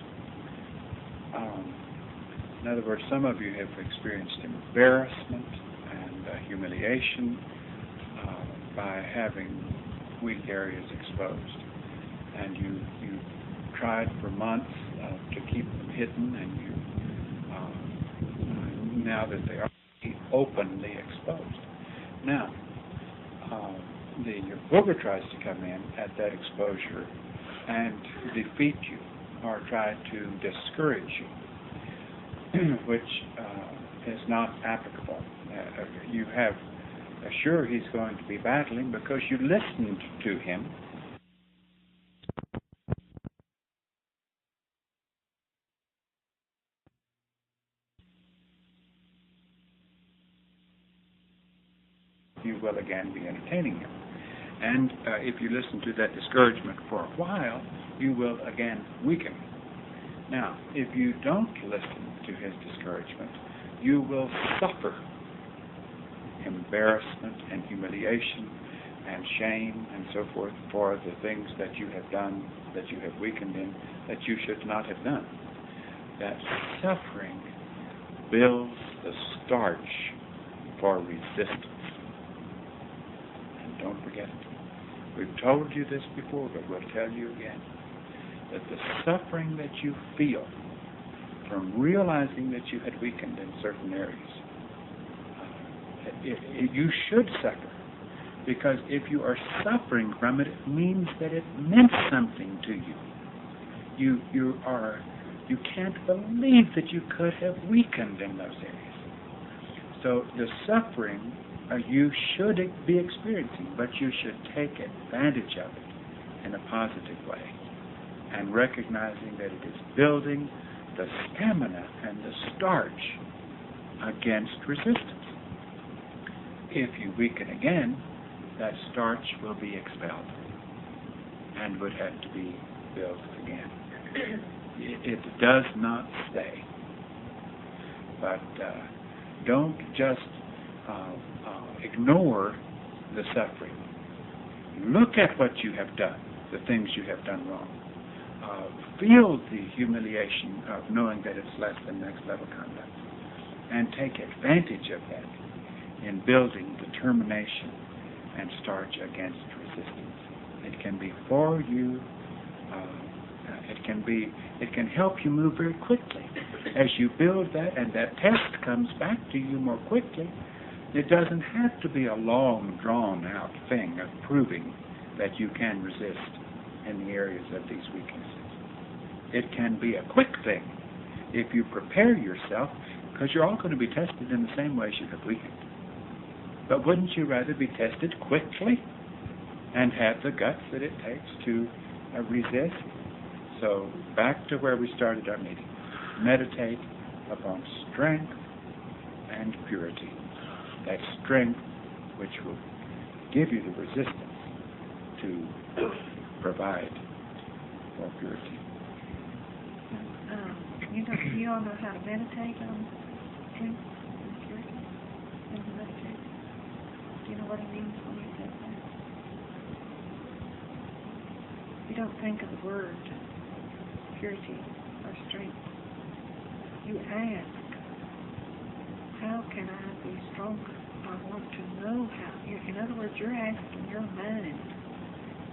In other words, some of you have experienced embarrassment and humiliation by having weak areas exposed. And you tried for months to keep them hidden, and now that they are openly exposed. Now, your booger tries to come in at that exposure and defeat you or try to discourage you, which is not applicable. You have sure he's going to be battling because you listened to him. You will again be entertaining him. And if you listen to that discouragement for a while, you will again weaken. Now, if you don't listen to his discouragement, you will suffer embarrassment and humiliation and shame and so forth for the things that you have done, that you have weakened in, that you should not have done. That suffering builds the starch for resistance. And don't forget it. We've told you this before, but we'll tell you again, that the suffering that you feel from realizing that you had weakened in certain areas, you should suffer, because if you are suffering from it, it means that it meant something to you. You can't believe that you could have weakened in those areas. So the suffering you should be experiencing, but you should take advantage of it in a positive way, and recognizing that it is building the stamina and the starch against resistance. If you weaken again, that starch will be expelled and would have to be built again. It does not stay. But don't just ignore the suffering. Look at what you have done, the things you have done wrong. Feel the humiliation of knowing that it's less than next level conduct, and take advantage of that in building determination and starch against resistance. It can be for you. It can help you move very quickly as you build that, and that test comes back to you more quickly. It doesn't have to be a long, drawn-out thing of proving that you can resist in the areas of these weaknesses. It can be a quick thing if you prepare yourself, because you're all going to be tested in the same ways you have weakened. But wouldn't you rather be tested quickly and have the guts that it takes to resist? So back to where we started our meeting. Meditate upon strength and purity. That strength which will give you the resistance to provide for purity. You all know how to meditate on strength and purity? And meditate. Do you what he means when he says that? You don't think of the word purity or strength. You ask, how can I be stronger? I want to know how. In other words, you're asking your mind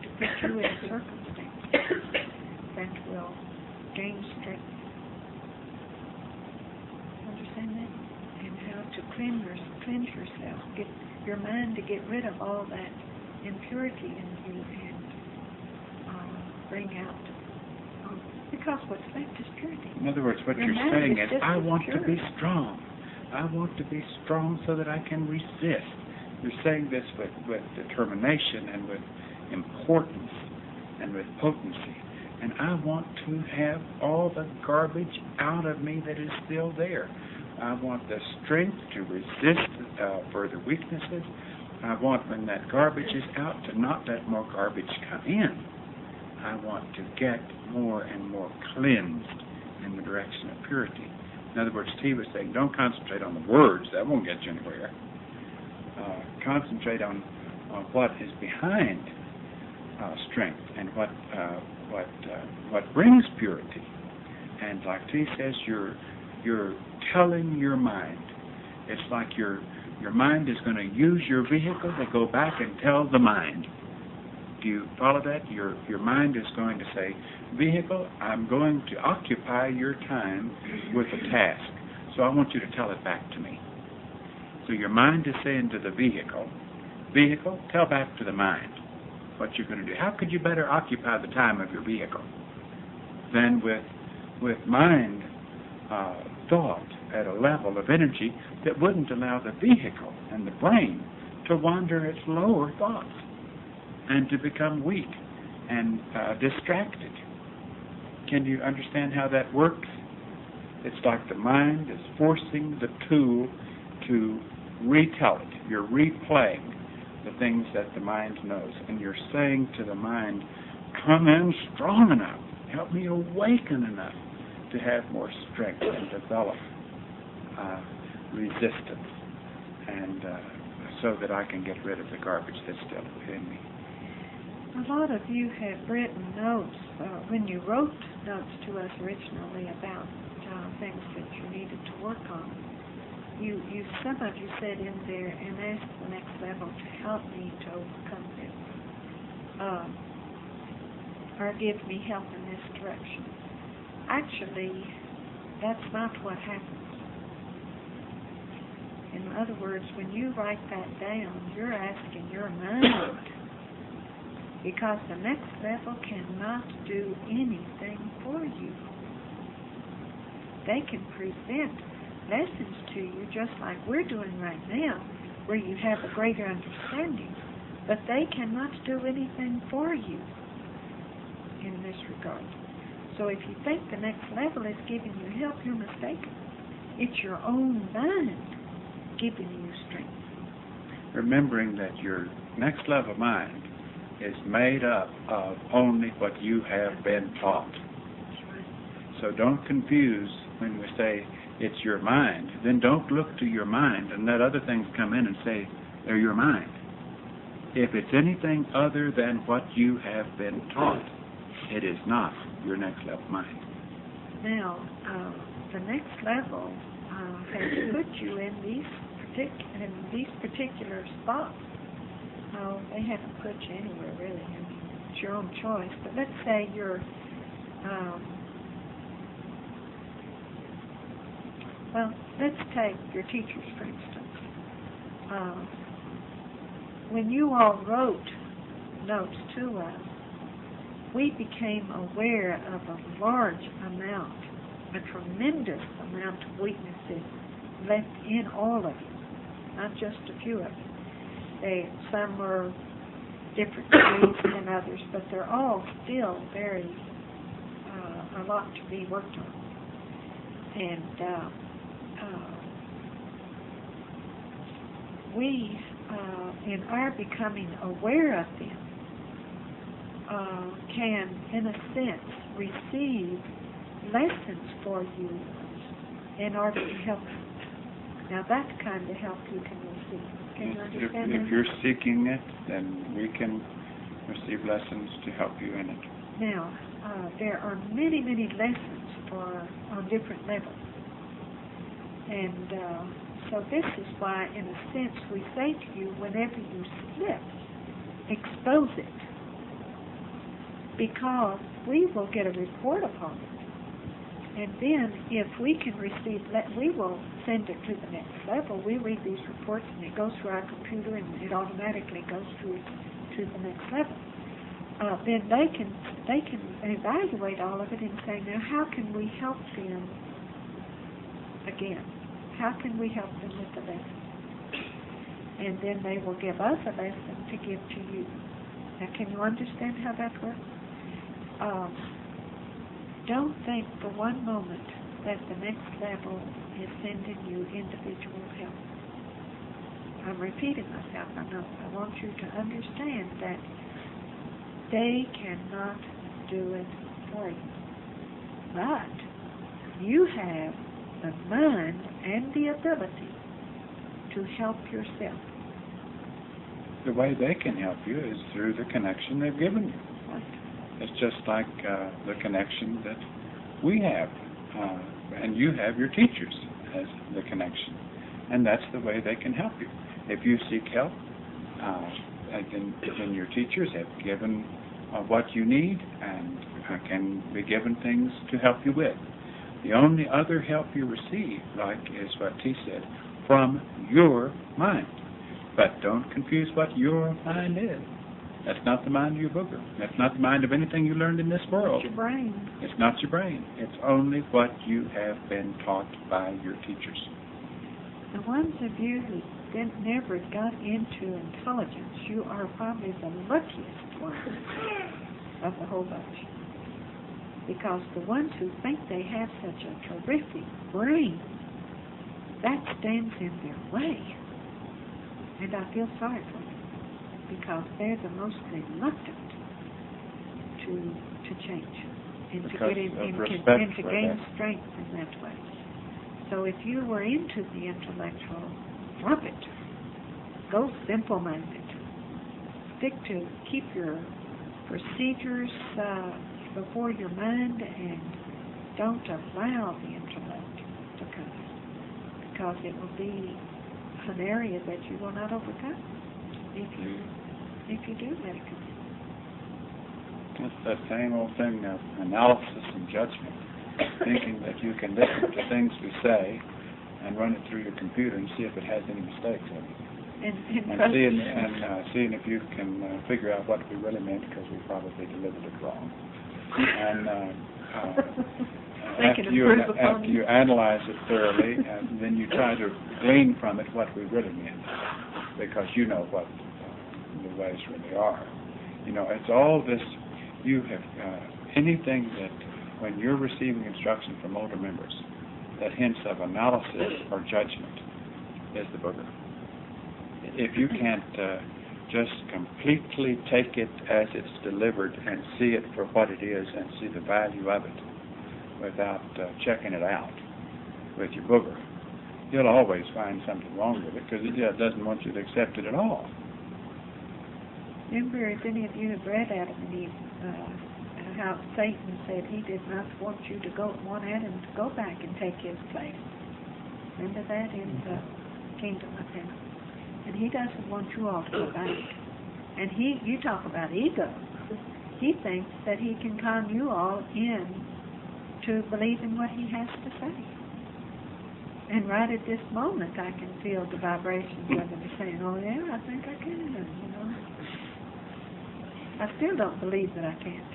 to put you in circumstances that will gain strength. Understand that? And how to cleanse yourself, get your mind to get rid of all that impurity in you and bring out. Because what's left is purity. In other words, what Your you're mind saying is is, just I as want to pure. be strong. I want to be strong so that I can resist. You're saying this with determination and with importance and with potency. And I want to have all the garbage out of me that is still there. I want the strength to resist further weaknesses. I want, when that garbage is out, to not let more garbage come in. I want to get more and more cleansed in the direction of purity. In other words, T was saying, don't concentrate on the words. That won't get you anywhere. Concentrate on what is behind strength and what brings purity. And like T says, you're telling your mind. It's like your mind is going to use your vehicle to go back and tell the mind. Do you follow that? Your mind is going to say, vehicle, I'm going to occupy your time with a task. So I want you to tell it back to me. So your mind is saying to the vehicle, tell back to the mind what you're going to do. How could you better occupy the time of your vehicle than with mind thought at a level of energy that wouldn't allow the vehicle and the brain to wander its lower thoughts and to become weak and distracted. Can you understand how that works? It's like the mind is forcing the tool to retell it. You're replaying the things that the mind knows, and you're saying to the mind, come in strong enough, help me awaken enough to have more strength and develop resistance, and so that I can get rid of the garbage that's still within me. A lot of you have written notes when you wrote notes to us originally about things that you needed to work on. Some of you said in there, and asked the next level to help me to overcome this, or give me help in this direction. Actually, that's not what happens. In other words, when you write that down, you're asking your mind, because the next level cannot do anything for you. They can present lessons to you just like we're doing right now, where you have a greater understanding, but they cannot do anything for you in this regard. So if you think the next level is giving you help, you're mistaken. It's your own mind giving you strength. Remembering that your next level mind is made up of only what you have been taught. So don't confuse when we say it's your mind. Then don't look to your mind and let other things come in and say they're your mind. If it's anything other than what you have been taught, it is not your next level mind. Now, the next level has put you in these particular spots. No, they haven't put you anywhere really. I mean, it's your own choice. But let's say you're, well, let's take your teachers, for instance. When you all wrote notes to us, we became aware of a large amount, a tremendous amount of weaknesses left in all of you, not just a few of you. Some were different degrees than others, but they're all still very, a lot to be worked on. And we, in our becoming aware of them, can, in a sense, receive lessons for you in order to help you. Now, that kind of help you can receive. Can you understand If that? you're seeking it, then we can receive lessons to help you in it. Now, there are many, many lessons on different levels. And so this is why, in a sense, we say to you, whenever you slip, expose it. Because we will get a report upon it. And then, if we can receive, we will send it to the next level. We read these reports, and it goes through our computer, and it automatically goes through to the next level. Then they can evaluate all of it and say, now, how can we help them again? How can we help them with the lesson? And then they will give us a lesson to give to you. Now, can you understand how that works? Don't think for one moment that the next level is sending you individual help. I'm repeating myself, I know. I want you to understand that they cannot do it for you. But you have the mind and the ability to help yourself. The way they can help you is through the connection they've given you. It's just like the connection that we have, and you have your teachers as the connection, and that's the way they can help you. If you seek help, then your teachers have given what you need and can be given things to help you with. The only other help you receive, like is what T said, from your mind. But don't confuse what your mind is. That's not the mind of your booger. That's not the mind of anything you learned in this world. It's your brain. It's not your brain. It's only what you have been taught by your teachers. The ones of you who never got into intelligence, you are probably the luckiest ones of the whole bunch. Because the ones who think they have such a terrific brain, that stands in their way. And I feel sorry for them, because they're the most reluctant to change and Because to get of respect and to for gain that. strength in that way. So if you were into the intellectual, drop it. Go simple-minded. Keep your procedures before your mind, and don't allow the intellect to come in, because it will be an area that you will not overcome if you do let it come in. It's that same old thing of analysis and judgment, thinking that you can listen to things we say and run it through your computer and see if it has any mistakes in it. And seeing if you can figure out what we really meant, because we probably delivered it wrong. And after you analyze it thoroughly, and then you try to glean from it what we really meant, because you know what the ways really are. You know, it's all this. You have anything that when you're receiving instruction from older members that hints of analysis or judgment is the booger. If you can't just completely take it as it's delivered and see it for what it is and see the value of it without checking it out with your booger, you'll always find something wrong with it, because it just doesn't want you to accept it at all. Remember, if any of you have read Adam and Eve, how Satan said he did not want Adam to go back and take his place. Remember that in the kingdom of heaven? And he doesn't want you all to go back. And you talk about ego. He thinks that he can con you all in to believe in what he has to say. And right at this moment, I can feel the vibrations of him saying, oh yeah, I think I can, you know. I still don't believe that I can't.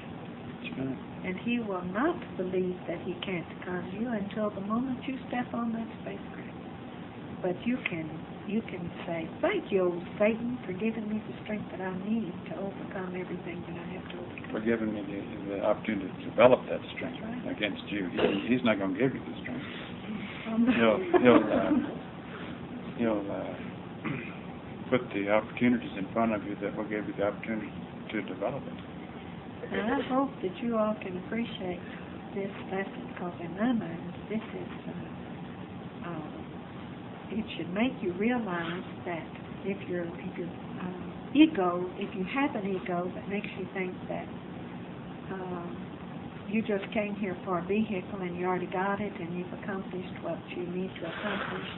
That's right. And he will not believe that he can't con you until the moment you step on that spacecraft. But you can say, thank you, old Satan, for giving me the strength that I need to overcome everything that I have to overcome. For giving me the opportunity to develop that strength Right. against you. He's not going to give you the strength. He'll put the opportunities in front of you that will give you the opportunity to develop it. And I hope that you all can appreciate this lesson, because in my mind, this is it should make you realize that if you have an ego that makes you think that you just came here for a vehicle and you already got it and you've accomplished what you need to accomplish,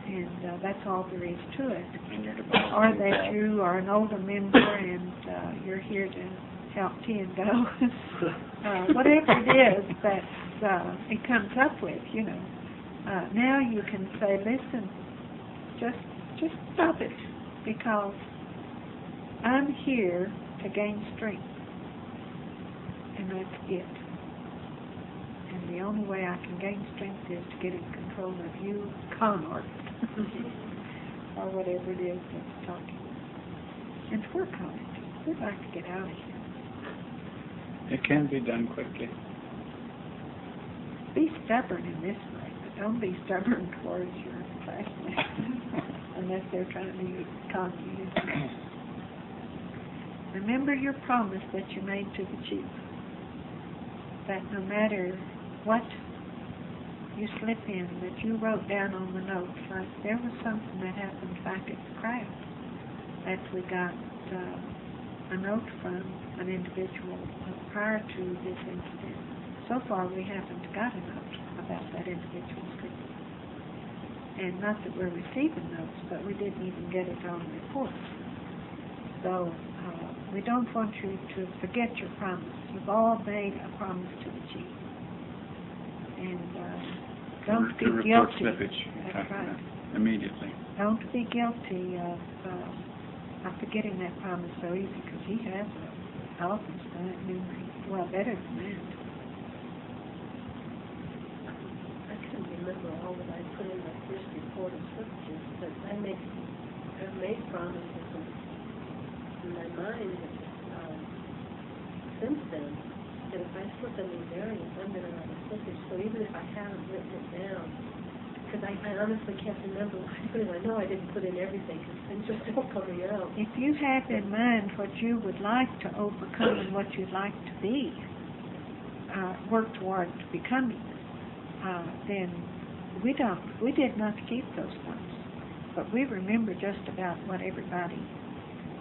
and that's all there is to it. Or that you are an older member and you're here to help T&O. Whatever it is that it comes up with, now you can say, listen, just stop it, because I'm here to gain strength. And that's it. And the only way I can gain strength is to get in control of you, Connor, or whatever it is that's talking. And to work on it. We'd like to get out of here. It can be done quickly. Be stubborn in this way, but don't be stubborn towards your classmates, unless they're trying to con you. Remember your promise that you made to the chief, that no matter what you slip in, that you wrote down on the notes, like there was something that happened back at the craft that we got a note from an individual prior to this incident. So far we haven't got a note about that individual sleeping. And not that we're receiving notes, but we didn't even get it on report. So we don't want you to forget your promise. You've all made a promise to the chief. And don't be report guilty. Slippage. That's right. Immediately. Don't be guilty of forgetting that promise so easy, because he has elephant's memory. Well, better than that. I couldn't remember all that I put in my first report of slipages, but I've made promises in my mind since then that if I slip in these areas, I'm going to have a slippage. So even if I haven't written it down, because I honestly can't remember what I put in. I know I didn't put in everything because things are still coming out. If you have in mind what you would like to overcome and what you'd like to be, work toward becoming, then we did not keep those notes, but we remember just about what everybody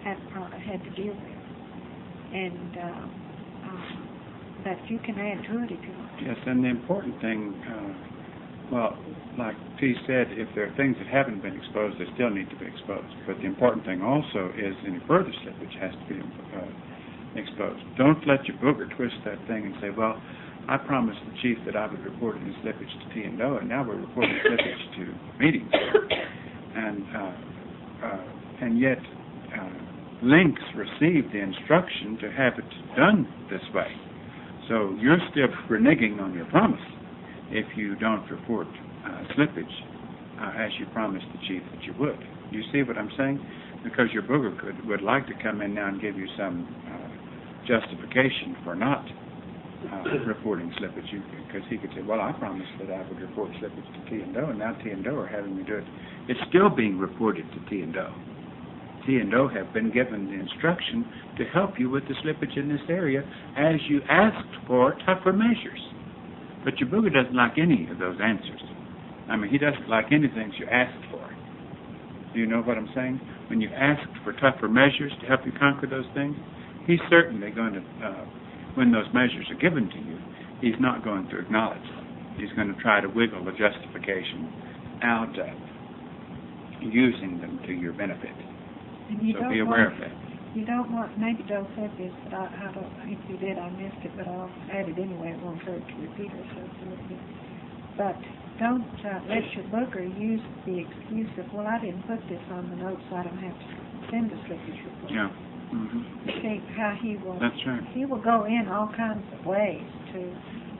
had to deal with, and that you can add to it if you want to. Yes, and the important thing, well, like P said, if there are things that haven't been exposed, they still need to be exposed. But the important thing also is any further slippage has to be exposed. Don't let your booger twist that thing and say, well, I promised the chief that I would report any slippage to T&O, and now we're reporting slippage to meetings. And yet, Links received the instruction to have it done this way. So you're still reneging on your promise if you don't report slippage as you promised the chief that you would. You see what I'm saying? Because your booger would like to come in now and give you some justification for not reporting slippage, because he could say, well, I promised that I would report slippage to T&O, and now T&O are having me do it. It's still being reported to T&O. T&O have been given the instruction to help you with the slippage in this area as you asked for tougher measures. But your booger doesn't like any of those answers. I mean, he doesn't like anything you asked for. Do you know what I'm saying? When you asked for tougher measures to help you conquer those things, he's certainly going to, when those measures are given to you, he's not going to acknowledge them. He's going to try to wiggle a justification out of using them to your benefit. So be aware of that. You don't want, maybe Joe said this, but I don't, if you did, I missed it, but I'll add it anyway. It won't hurt to repeat ourselves a little bit. But don't let your booger use the excuse of, well, I didn't put this on the notes, so I don't have to send a slippage report. Yeah. Mm-hmm. You see how he will, that's right. He will go in all kinds of ways to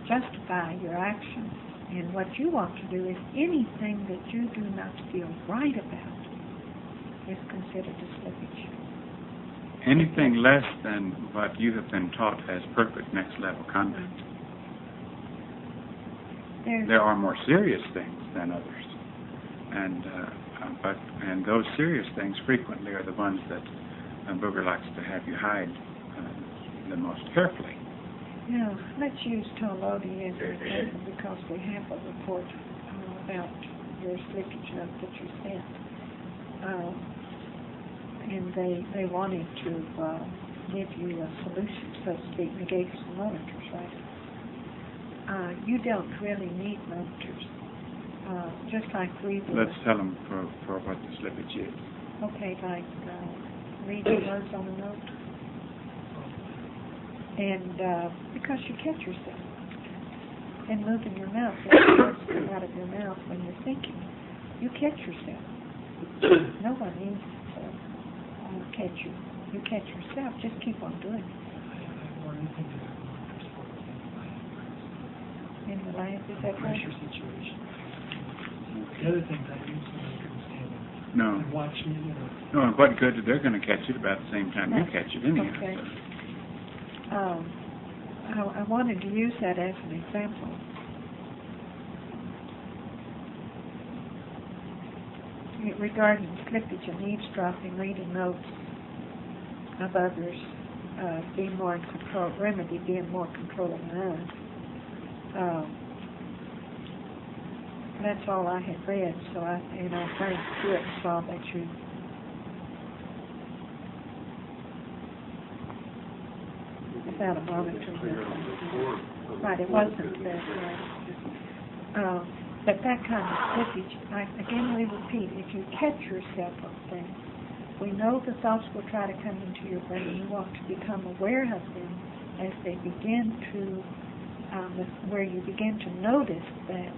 justify your actions. And what you want to do is anything that you do not feel right about is considered a slippage. Anything less than what you have been taught as perfect next level conduct. There are more serious things than others, and those serious things frequently are the ones that a booger likes to have you hide the most carefully. Yeah, let's use Tolodi as an example because we have a report about your slippage note that you sent. And they wanted to give you a solution, so to speak. They gave you some monitors, right? You don't really need monitors. Just like we do. Let's tell them for what the slippage is. Okay, like reading words on a note. And because you catch yourself and moving your mouth, letting words come out of your mouth when you're thinking, you catch yourself. No one needs to catch you. You catch yourself. Just keep on doing it. I have more anything to do with In the lab, is that right? pressure situation. The other things I do so I couldn't stand it. No. And watching it, No, and what good? They're going to catch it about the same time you catch it anyhow. Okay. I wanted to use that as an example. Regarding slippage and eavesdropping, reading notes of others, being more in control, remedy being more control of mine. That's all I had read, so I thank Stuart and saw that you about a monitor. Right, it wasn't that, but that kind of slippage, again we repeat, if you catch yourself on things, we know the thoughts will try to come into your brain. You want to become aware of them as they begin to, where you begin to notice that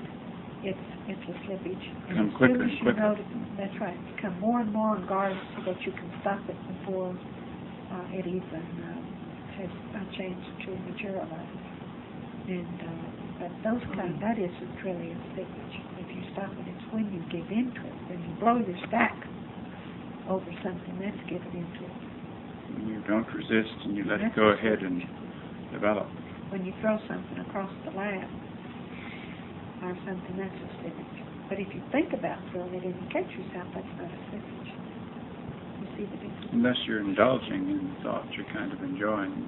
it's a slippage. And Come quicker as soon as and you quicker. notice, that's right, become more and more on guard so that you can stop it before it even has a chance to materialize. And but those kind, that isn't really a slippage. If you stop it, it's when you give into it, when you blow your stack over something, that's giving into it. You don't resist and you let it That's go a ahead and develop. When you throw something across the lab or something, that's a slippage. But if you think about throwing it and you catch yourself, that's not a slippage. You see the difference? Unless you're indulging in thoughts, you're kind of enjoying,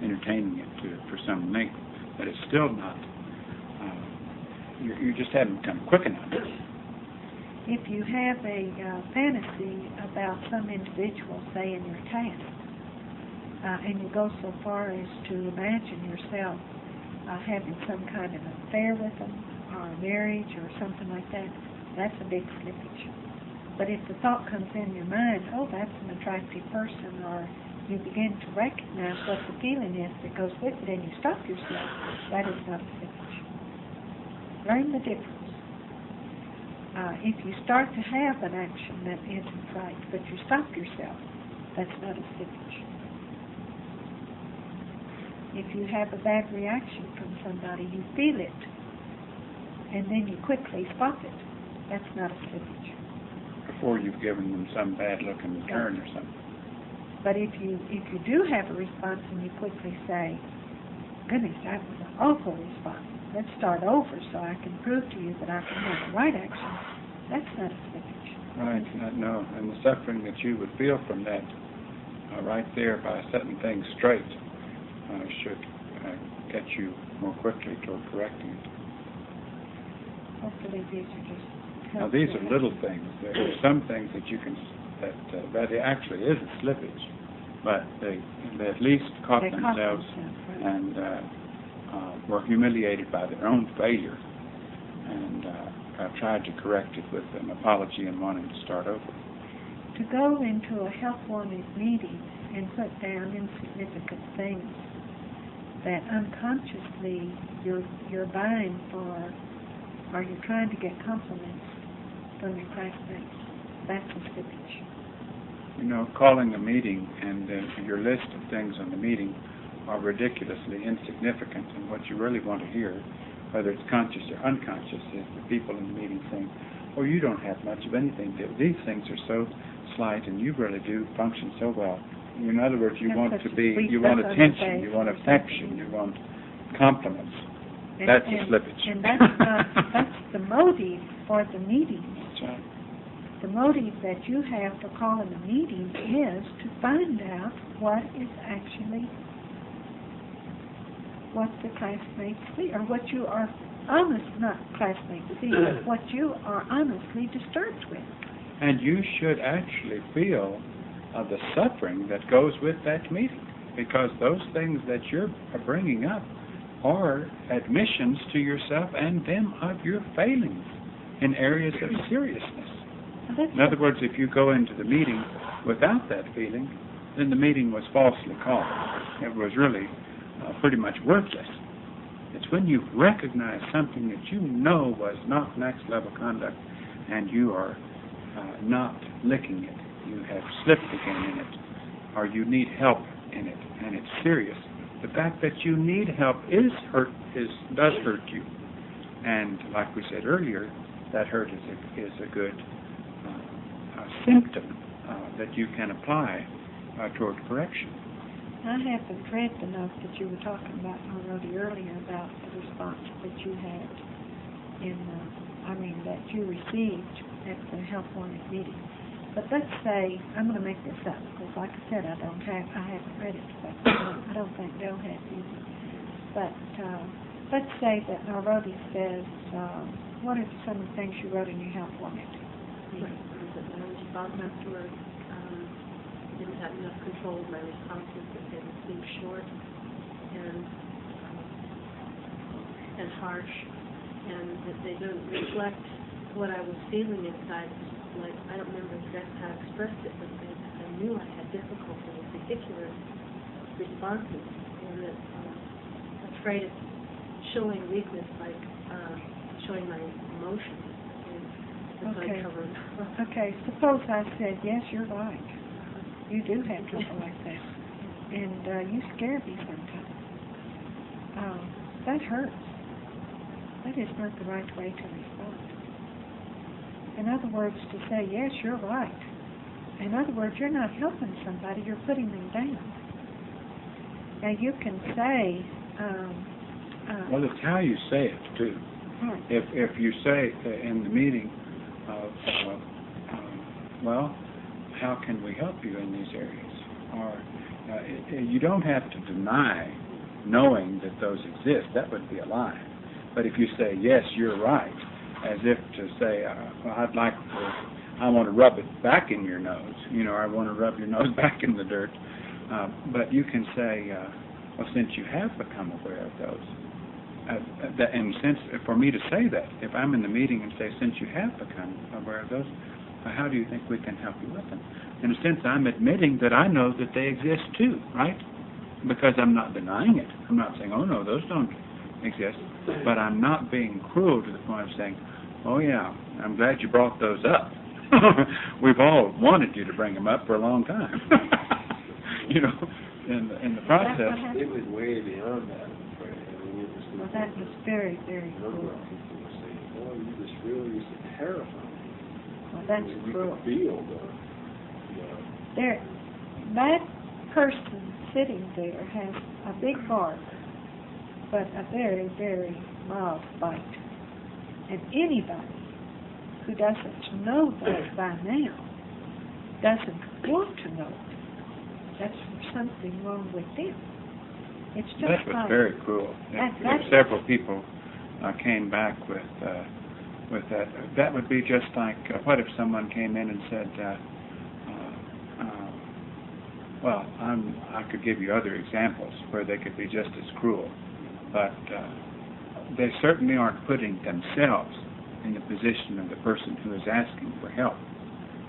entertaining it for some length, but it's still not, you just haven't come quick enough. If you have a fantasy about some individual, say in your task, and you go so far as to imagine yourself having some kind of affair with them, or a marriage, or something like that, that's a big slippage. But if the thought comes in your mind, oh, that's an attractive person, or you begin to recognize what the feeling is that goes with it, and you stop yourself, that is not a slippage. Learn the difference. If you start to have an action that isn't right, but you stop yourself, that's not a slippage. If you have a bad reaction from somebody, you feel it, and then you quickly stop it, that's not a slippage. Before you've given them some bad look in return or something. But if you do have a response and you quickly say, goodness, that was an awful response, let's start over so I can prove to you that I can have the right action, that's not a slippage. Right, no, and the suffering that you would feel from that right there by setting things straight should get you more quickly toward correcting it. Hopefully these are just... Now these are little things. There are some things that you can, that it actually is a slippage, but they at least caught themselves right. and were humiliated by their own failure, and tried to correct it with an apology and wanting to start over. To go into a health wanted meeting and put down insignificant things that unconsciously you're buying for, or you're trying to get compliments from your classmates, that's a slippage. You know, calling a meeting and your list of things on the meeting are ridiculously insignificant, and what you really want to hear, whether it's conscious or unconscious, is the people in the meeting saying, oh, you don't have much of anything. These things are so slight, and you really do function so well. In other words, you want to be, you want attention, you want affection, you want compliments. That's a slippage. And that's the motive for the meeting. That's right. The motive that you have for calling a meeting is to find out what is actually what the classmates see, or what you are honest, not classmates see, but what you are honestly disturbed with. And you should actually feel the suffering that goes with that meeting, because those things that you're bringing up are admissions to yourself and them of your failings in areas of seriousness. In other words, if you go into the meeting without that feeling, then the meeting was falsely called. It was really pretty much worthless. It's when you recognize something that you know was not next level conduct and you are not licking it, you have slipped again in it, or you need help in it, and it's serious. The fact that you need help does hurt you. And like we said earlier, that hurt is a good symptom that you can apply toward correction. I haven't read the note that you were talking about already earlier about the response that you had that you received at the Health Wanted meeting. But let's say, I'm going to make this up, because like I said, I haven't read it, but I don't think Bill has either. But let's say that Nairobi says, what are some of the things you wrote in your Health Wanted? My responses were, didn't have enough control of my responses, that they would seem short and harsh, and that they don't reflect what I was feeling inside. Like, I don't remember exactly how I expressed it, but I knew I had difficulty with particular responses, and that I'm afraid of showing weakness, like showing my emotions. Okay. Okay, suppose I said, yes, you're right. You do have trouble like that. And you scare me sometimes. That hurts. That is not the right way to respond. In other words, to say, yes, you're right. In other words, you're not helping somebody, you're putting them down. Now, you can say... well, it's how you say it, too. Right. If you say in the meeting, well, how can we help you in these areas? Or you don't have to deny knowing that those exist. That would be a lie. But if you say, yes, you're right, as if to say, well, I want to rub it back in your nose, I want to rub your nose back in the dirt. But you can say, well, since you have become aware of those, and since for me to say that, if I'm in the meeting and say, since you have become aware of those, how do you think we can help you with them? In a sense, I'm admitting that I know that they exist too, right? Because I'm not denying it. I'm not saying, oh no, those don't exist. But I'm not being cruel to the point of saying, oh yeah, I'm glad you brought those up. We've all wanted you to bring them up for a long time. In the process. It was way beyond that, I'm afraid. Well, that was very, very number cruel. of people were saying, boy, you just really used to terrify me. Well, that's You cruel. could feel That person sitting there has a big bark, but a very, very mild bite. And anybody who doesn't know that by now doesn't want to know it. That's something wrong with them. It's just that was like, very cruel. Several people came back with that. That would be just like, what if someone came in and said, well, I could give you other examples where they could be just as cruel, but they certainly aren't putting themselves in the position of the person who is asking for help.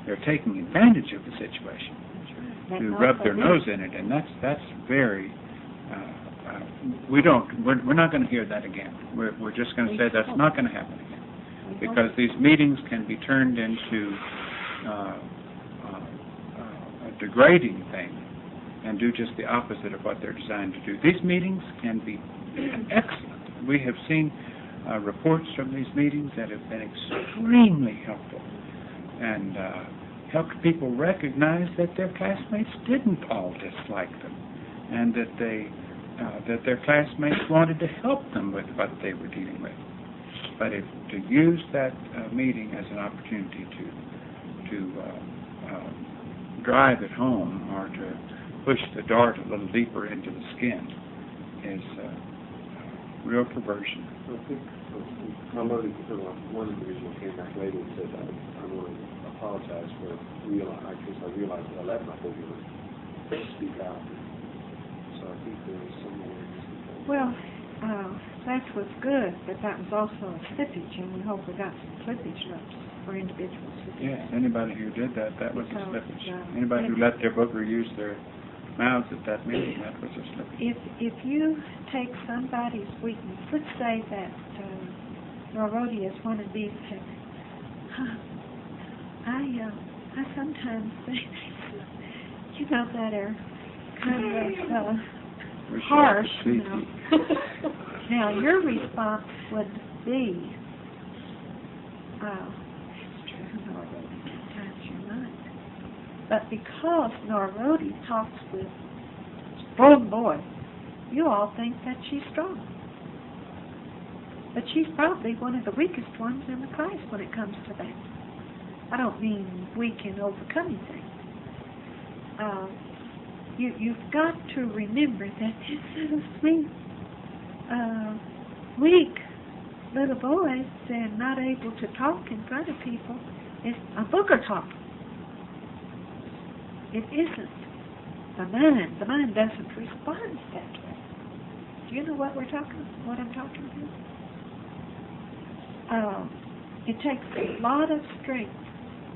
They're taking advantage of the situation to rub their nose in it, and that's very. We're not going to hear that again. We're just going to say that's not going to happen again, because these meetings can be turned into a degrading thing and do just the opposite of what they're designed to do. These meetings can be excellent. We have seen reports from these meetings that have been extremely helpful and helped people recognize that their classmates didn't all dislike them, and that their classmates wanted to help them with what they were dealing with. But to use that meeting as an opportunity to drive it home or to push the dart a little deeper into the skin real perversion. I think one individual came back later and said, I want to apologize for because I realized that I let my booger speak out. So I think there was some awareness. Well, that was good, but that was also a slippage, and we hope we got some slippage notes for individuals who did Yes, that. anybody who did that was a Because, slippage. yeah. Anybody who let their booger use their mouths at that meeting, that was a slippage. If you take somebody's weakness, let's say that Norody is one of these that, I sometimes think, that are kind of We should harsh, see Now, your response would be, it's true, Norody, sometimes you're not. But because Norody talks with strong boy, you all think that she's strong. But she's probably one of the weakest ones in the class when it comes to that. I don't mean weak in overcoming things. You've got to remember that this little sweet, weak little voice and not able to talk in front of people is a booger talk. It isn't the mind. The mind doesn't respond that way. Do you know what I'm talking about? It takes a lot of strength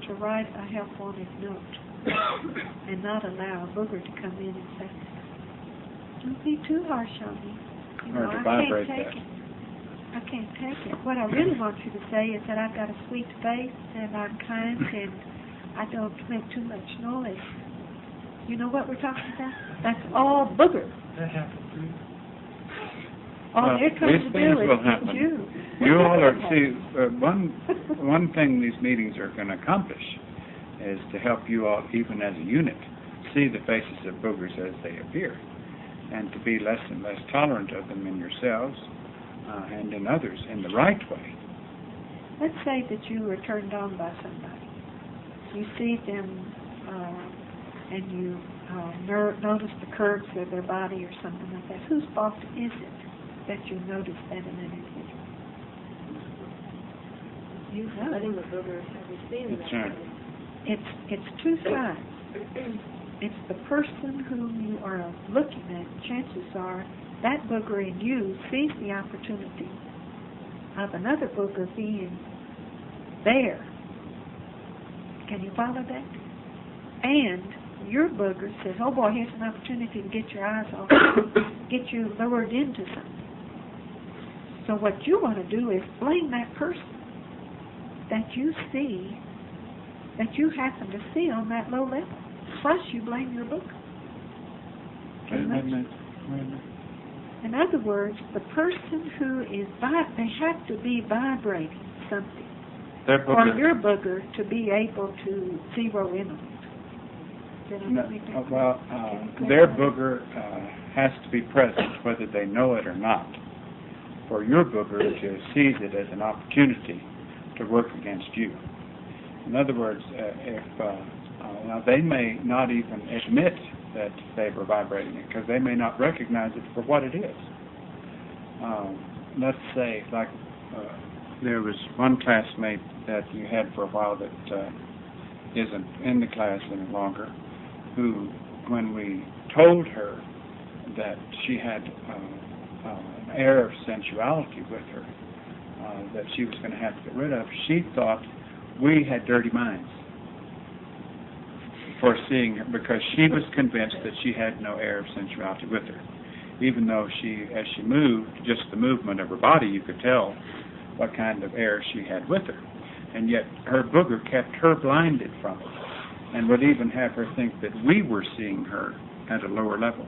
to write a help-wanted note and not allow a booger to come in and say, don't be too harsh on me. Or to I can't vibrate take that. it. I can't take it. What I really want you to say is that I've got a sweet face and I'm kind and I don't make too much noise. You know what we're talking about? That's all booger. That happened too. All they're trying to these things do is will get happen. you. You all are, one thing these meetings are going to accomplish is to help you all, even as a unit, see the faces of boogers as they appear, and to be less and less tolerant of them in yourselves and in others in the right way. Let's say that you were turned on by somebody. You see them and you notice the curves of their body or something like that. Whose fault is it that you notice that in an individual? You know. Letting the booger have his feelings. That's right. It's two sides. It's the person whom you are looking at. Chances are that booger in you sees the opportunity of another booger being there. Can you follow that? And your booger says, oh boy, here's an opportunity to get your eyes off, get you lured into something. So what you want to do is blame that person that you see, that you happen to see on that low level. Plus you blame your booger. Wait a minute. In other words, the person who is, they have to be vibrating something for your booger to be able to zero in on it. Did I make that clear? Their booger has to be present whether they know it or not, for your booger to seize it as an opportunity to work against you. In other words, now they may not even admit that they were vibrating it because they may not recognize it for what it is. Let's say, like, there was one classmate that you had for a while that isn't in the class any longer, who, when we told her that she had an air of sensuality with her that she was going to have to get rid of, she thought we had dirty minds for seeing her, because she was convinced that she had no air of sensuality with her. Even though as she moved, just the movement of her body, you could tell what kind of air she had with her. And yet her booger kept her blinded from it, and would even have her think that we were seeing her at a lower level.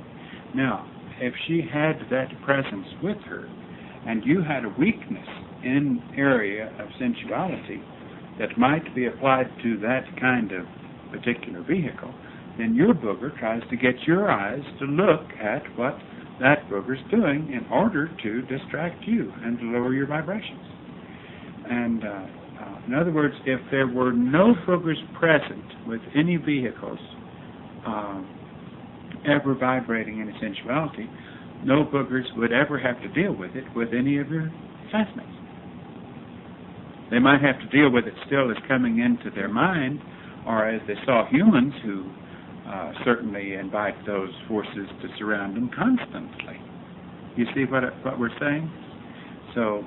Now, if she had that presence with her, and you had a weakness in area of sensuality that might be applied to that kind of particular vehicle, then your booger tries to get your eyes to look at what that booger's doing in order to distract you and to lower your vibrations. And in other words, if there were no boogers present with any vehicles ever vibrating in sensuality, no boogers would ever have to deal with it with any of your classmates. They might have to deal with it still as coming into their mind, or as they saw humans who certainly invite those forces to surround them constantly. You see what we're saying? So,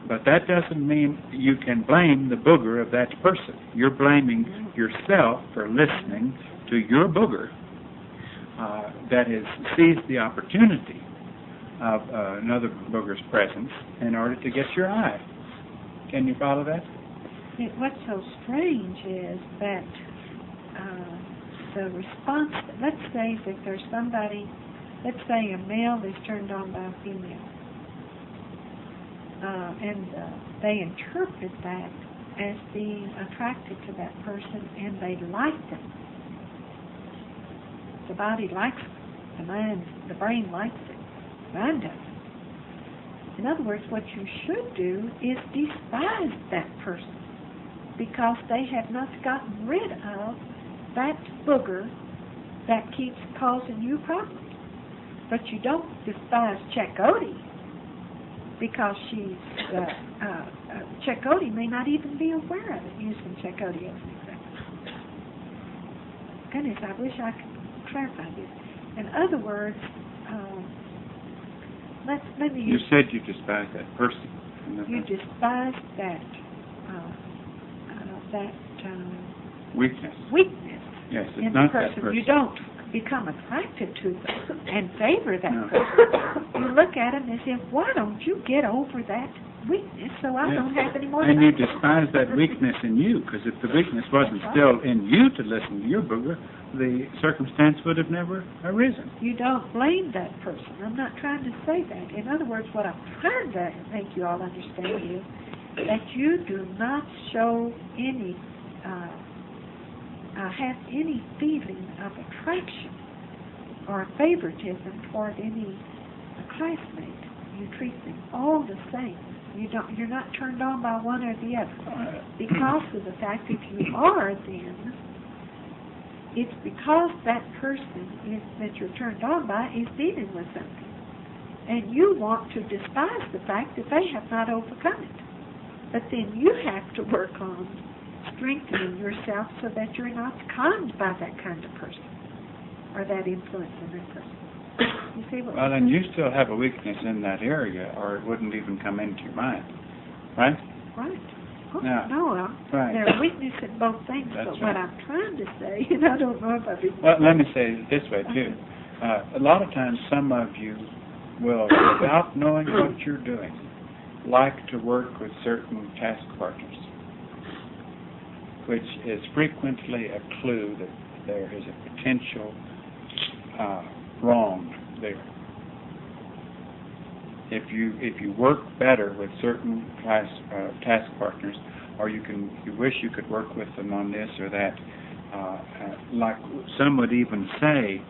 but that doesn't mean you can blame the booger of that person. You're blaming yourself for listening to your booger that has seized the opportunity of another booger's presence in order to get your eye. Can you follow that? What's so strange is that the response, let's say that there's somebody, let's say a male is turned on by a female, and they interpret that as being attracted to that person, and they like them. The body likes it. The mind, the brain likes it. The mind doesn't. In other words, what you should do is despise that person, because they have not gotten rid of that booger that keeps causing you problems. But you don't despise Chakotay, because she's Chakotay may not even be aware of it, using Chakotay as an example. Goodness, I wish I could clarify this. In other words, let me You said you despise that person. You despise that weakness. Yes, it's in not the person. that person. You don't become attracted to them and favor that person. You look at them and say, why don't you get over that weakness so I don't have any more And you trouble? despise that weakness in you, because if the weakness wasn't still in you to listen to your booger, the circumstance would have never arisen. You don't blame that person. I'm not trying to say that. In other words, what I'm trying to make you all understand is that you do not show any, have any feeling of attraction or favoritism toward any classmate. You treat them all the same. You're not turned on by one or the other. Because of the fact if you are, then it's because that person that you're turned on by is dealing with something. And you want to despise the fact that they have not overcome it. But then you have to work on strengthening yourself so that you're not conned by that kind of person or that influence in that person. You see what? Well, then you still have a weakness in that area, or it wouldn't even come into your mind, right? Right. Oh, Yeah. No, Right. there's weakness in both things, That's but right. what I'm trying to say, and I don't know if I've been... Well, let me say it this way, too. A lot of times some of you will, without knowing what you're doing, like to work with certain task partners, which is frequently a clue that there is a potential wrong there. If you work better with certain task partners, or you wish you could work with them on this or that, like some would even say,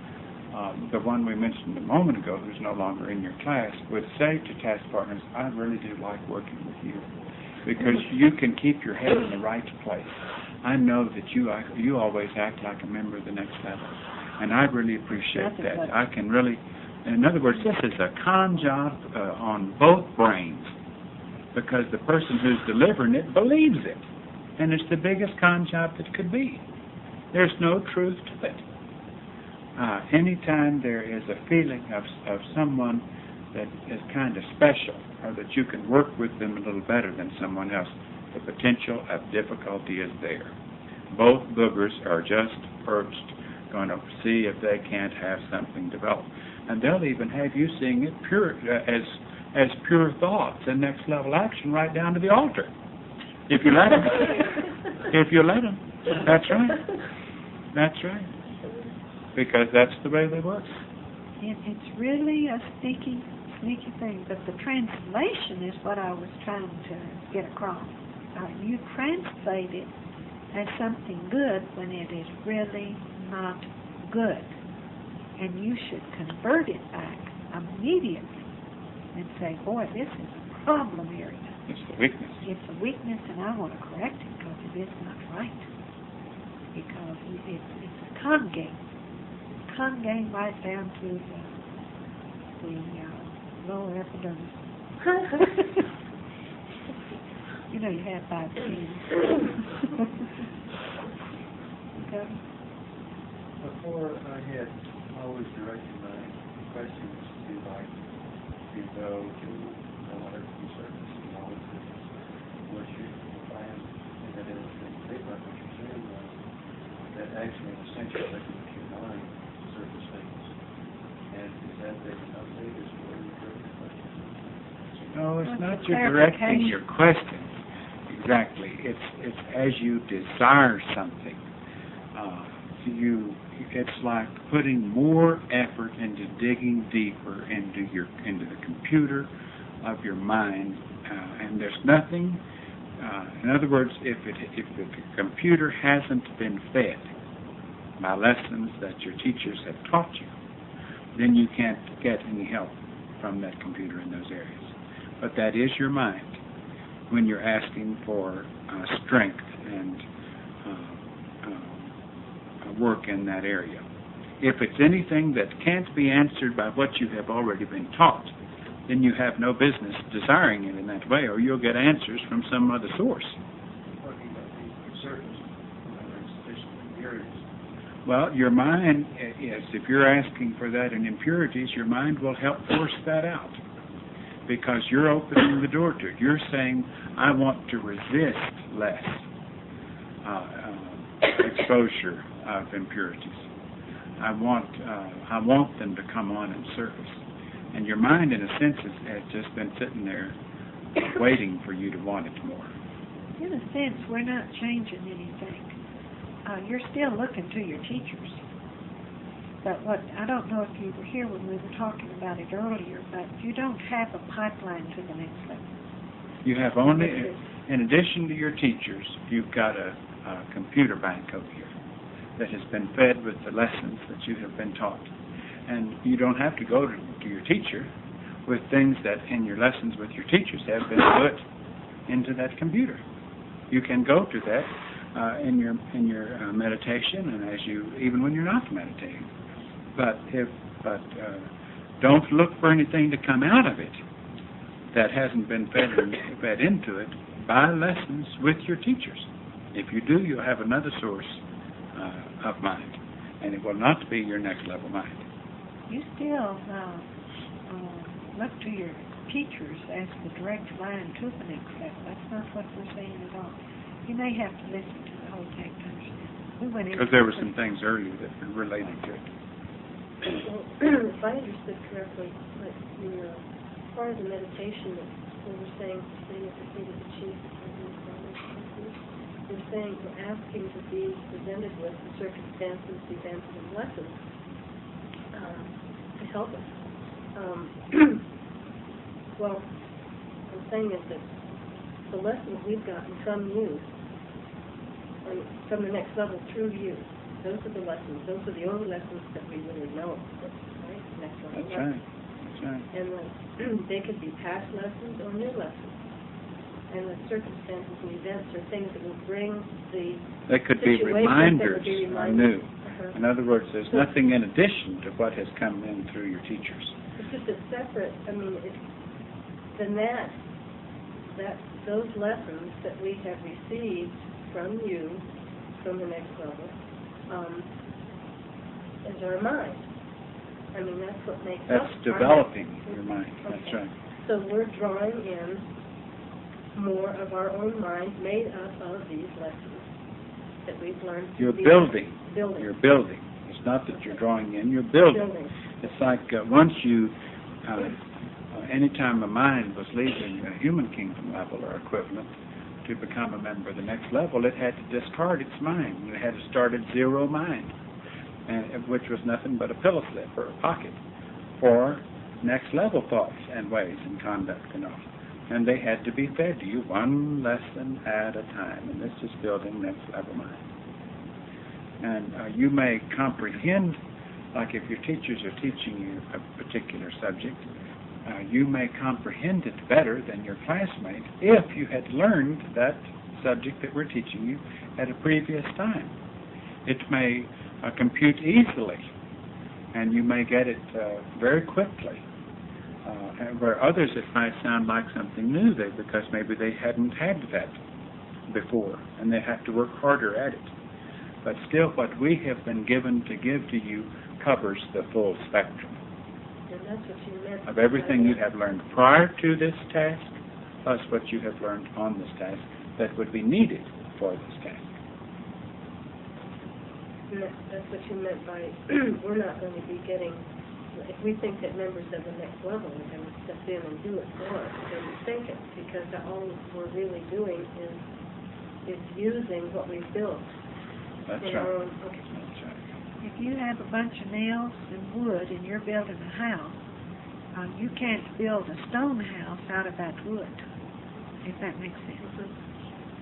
the one we mentioned a moment ago, who's no longer in your class, would say to task partners, I really do like working with you, because you can keep your head in the right place. I know that you always act like a member of the next level, and I really appreciate that. I can really, in other words, this is a con job on both brains, because the person who's delivering it believes it, and it's the biggest con job that could be. There's no truth to it. Anytime there is a feeling of someone that is kind of special, or that you can work with them a little better than someone else, the potential of difficulty is there. Both boogers are just first going to see if they can't have something develop. And they'll even have you seeing it pure as pure thoughts and next level action right down to the altar. If you let them. If you let them. That's right. That's right. Because that's the way they work. It's really a sneaky thing, but the translation is what I was trying to get across. You translate it as something good when it is really not good. And you should convert it back immediately and say, boy, this is a problem area. It's the weakness. It's a weakness, and I want to correct it because it is not right. Because it's a con game. Con game right down to the lower epidermis. You know you have 5 skins. Okay. Before I had always directed my questions to like to go to the electrical service and all of this. What you find, and that is pretty much what you're saying was that actually essentially looking at your mind surface things. And is that big enough data as for your direct questions? No, it's What's not the your directing clarification? your questions. Exactly. It's as you desire something. It's like putting more effort into digging deeper into the computer of your mind, and there's nothing. In other words, if the computer hasn't been fed by lessons that your teachers have taught you, then you can't get any help from that computer in those areas. But that is your mind when you're asking for strength and work in that area. If it's anything that can't be answered by what you have already been taught, then you have no business desiring it in that way, or you'll get answers from some other source. Talking about the surface, sufficient impurities. Well, your mind, yes, if you're asking for that in impurities, your mind will help force that out because you're opening the door to it. You're saying, I want to resist less exposure of impurities. I want them to come on and surface. And your mind, in a sense, has just been sitting there waiting for you to want it more. In a sense, we're not changing anything. You're still looking to your teachers. But I don't know if you were here when we were talking about it earlier, but you don't have a pipeline to the next level. You have only, in addition to your teachers, you've got a computer bank over here that has been fed with the lessons that you have been taught. And you don't have to go to your teacher with things that in your lessons with your teachers have been put into that computer. You can go to that in your meditation, and even when you're not meditating. But don't look for anything to come out of it that hasn't been fed into it by lessons with your teachers. If you do, you'll have another source of mind, and it will not be your next level mind. You still look to your teachers as the direct line to the next level. That's not what we're saying at all. You may have to listen to the whole tape to understand. Because there were some things earlier that were related to it. Well, if I understood correctly, like part of the meditation that we were saying, sitting at the feet of the chief, we're saying we're asking to be presented with the circumstances, events, and lessons to help us. Well, I'm saying is that the lessons we've gotten from you, or from the next level through you, those are the lessons. Those are the only lessons that we really know. Right? Next level That's lessons. right. That's right. And they could be past lessons or new lessons. And the circumstances and events are things that will bring the They could be situations reminders that would be or reminders. new. In other words, there's nothing in addition to what has come in through your teachers. It's just a separate, then those lessons that we have received from you, from the next level, is our mind. That's what makes That's up developing our your mind. Okay. That's right. So we're drawing in more of our own mind made up of these lessons that we've learned. You're through building. Building. You're building. It's not that you're drawing in. You're building. Building. It's like once you, anytime a mind was leaving a human kingdom level or equivalent to become a member of the next level, it had to discard its mind. It had to start at zero mind, which was nothing but a pillow slip or a pocket for next level thoughts and ways and conduct and all. And they had to be fed to you one lesson at a time. And this is building next level mind. And you may comprehend, like if your teachers are teaching you a particular subject, you may comprehend it better than your classmate if you had learned that subject that we're teaching you at a previous time. It may compute easily, and you may get it very quickly And where others it might sound like something new, because maybe they hadn't had that before, and they have to work harder at it. But still, what we have been given to give to you covers the full spectrum And that's what you meant. of everything you have learned prior to this task, plus what you have learned on this task that would be needed for this task. And that's what you meant by, we're not going to be getting, if we think that members of the next level are going to step in and do it for us, then we think it, because all we're really doing is using what we've built. That's in right. our own, okay. That's right. If you have a bunch of nails and wood and you're building a house, you can't build a stone house out of that wood, if that makes sense.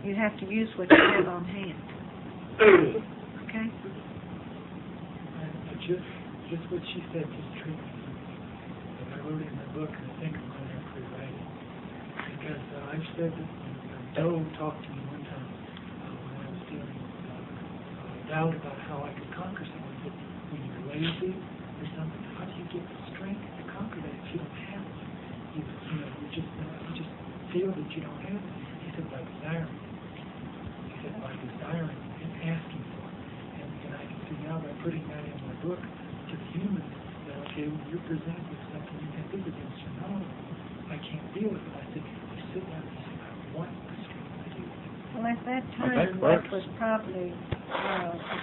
You have to use what you have on hand. Okay? Just what she said just triggered something that I wrote in the book, and I think I'm going to have to rewrite it. Because I've said that Doe talked to me one time when I was dealing with doubt about how I could conquer someone. He said, when you're lazy or something, how do you get the strength to conquer that if you don't have it? You just feel that you don't have it. He said, by desiring. He said, by desiring and asking for it. And I can see now by putting that in my book to the humans that, okay, when you're presented with something you think is against your knowledge, I can't deal with it. I think you sit down and say, I want the strength to do it. Well, at that Well, time, that that works. was probably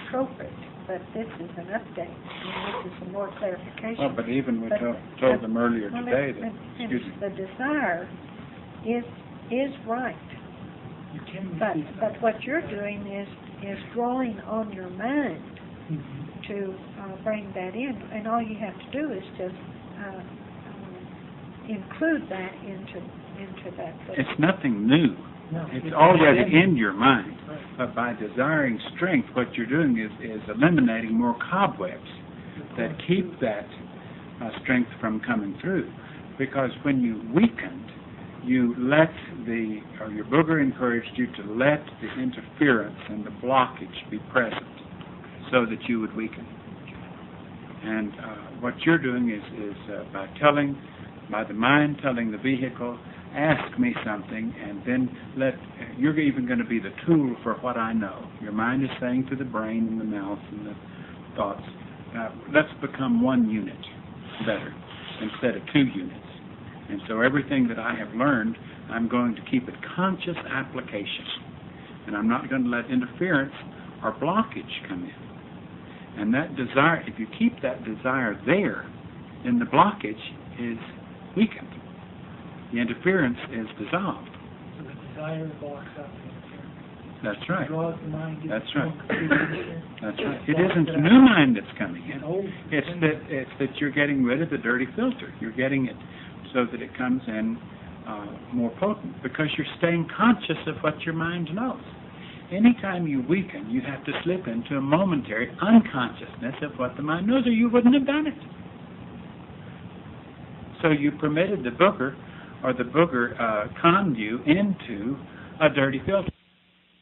appropriate, but this is an update, and this is some more clarification. Well, but even we But- told them earlier well, today let- that, let me finish. excuse me, The desire is right, You can but receive what you're doing is drawing on your mind Mm-hmm. to bring that in, and all you have to do is just include that into that book. it's nothing new. No, It's already in your mind. Right. But by desiring strength, what you're doing is eliminating more cobwebs that keep that strength from coming through. Because when you weakened, you let your booger encouraged you to let the interference and the blockage be present so that you would weaken. And what you're doing is by the mind telling the vehicle, ask me something, and then you're even going to be the tool for what I know. Your mind is saying to the brain and the mouth and the thoughts, let's become one unit better instead of two units. And so everything that I have learned, I'm going to keep it conscious application. And I'm not going to let interference or blockage come in. And that desire, if you keep that desire there, then the blockage is weakened. The interference is dissolved. So the desire blocks out the interference. That's right. Draws the mind into That's right. interference. That's right. It isn't a new mind that's coming in. Old It's that you're getting rid of the dirty filter. You're getting it so that it comes in more potent, because you're staying conscious of what your mind knows. Anytime you weaken, you have to slip into a momentary unconsciousness of what the mind knows, or you wouldn't have done it. So you permitted the booger conned you into a dirty filter.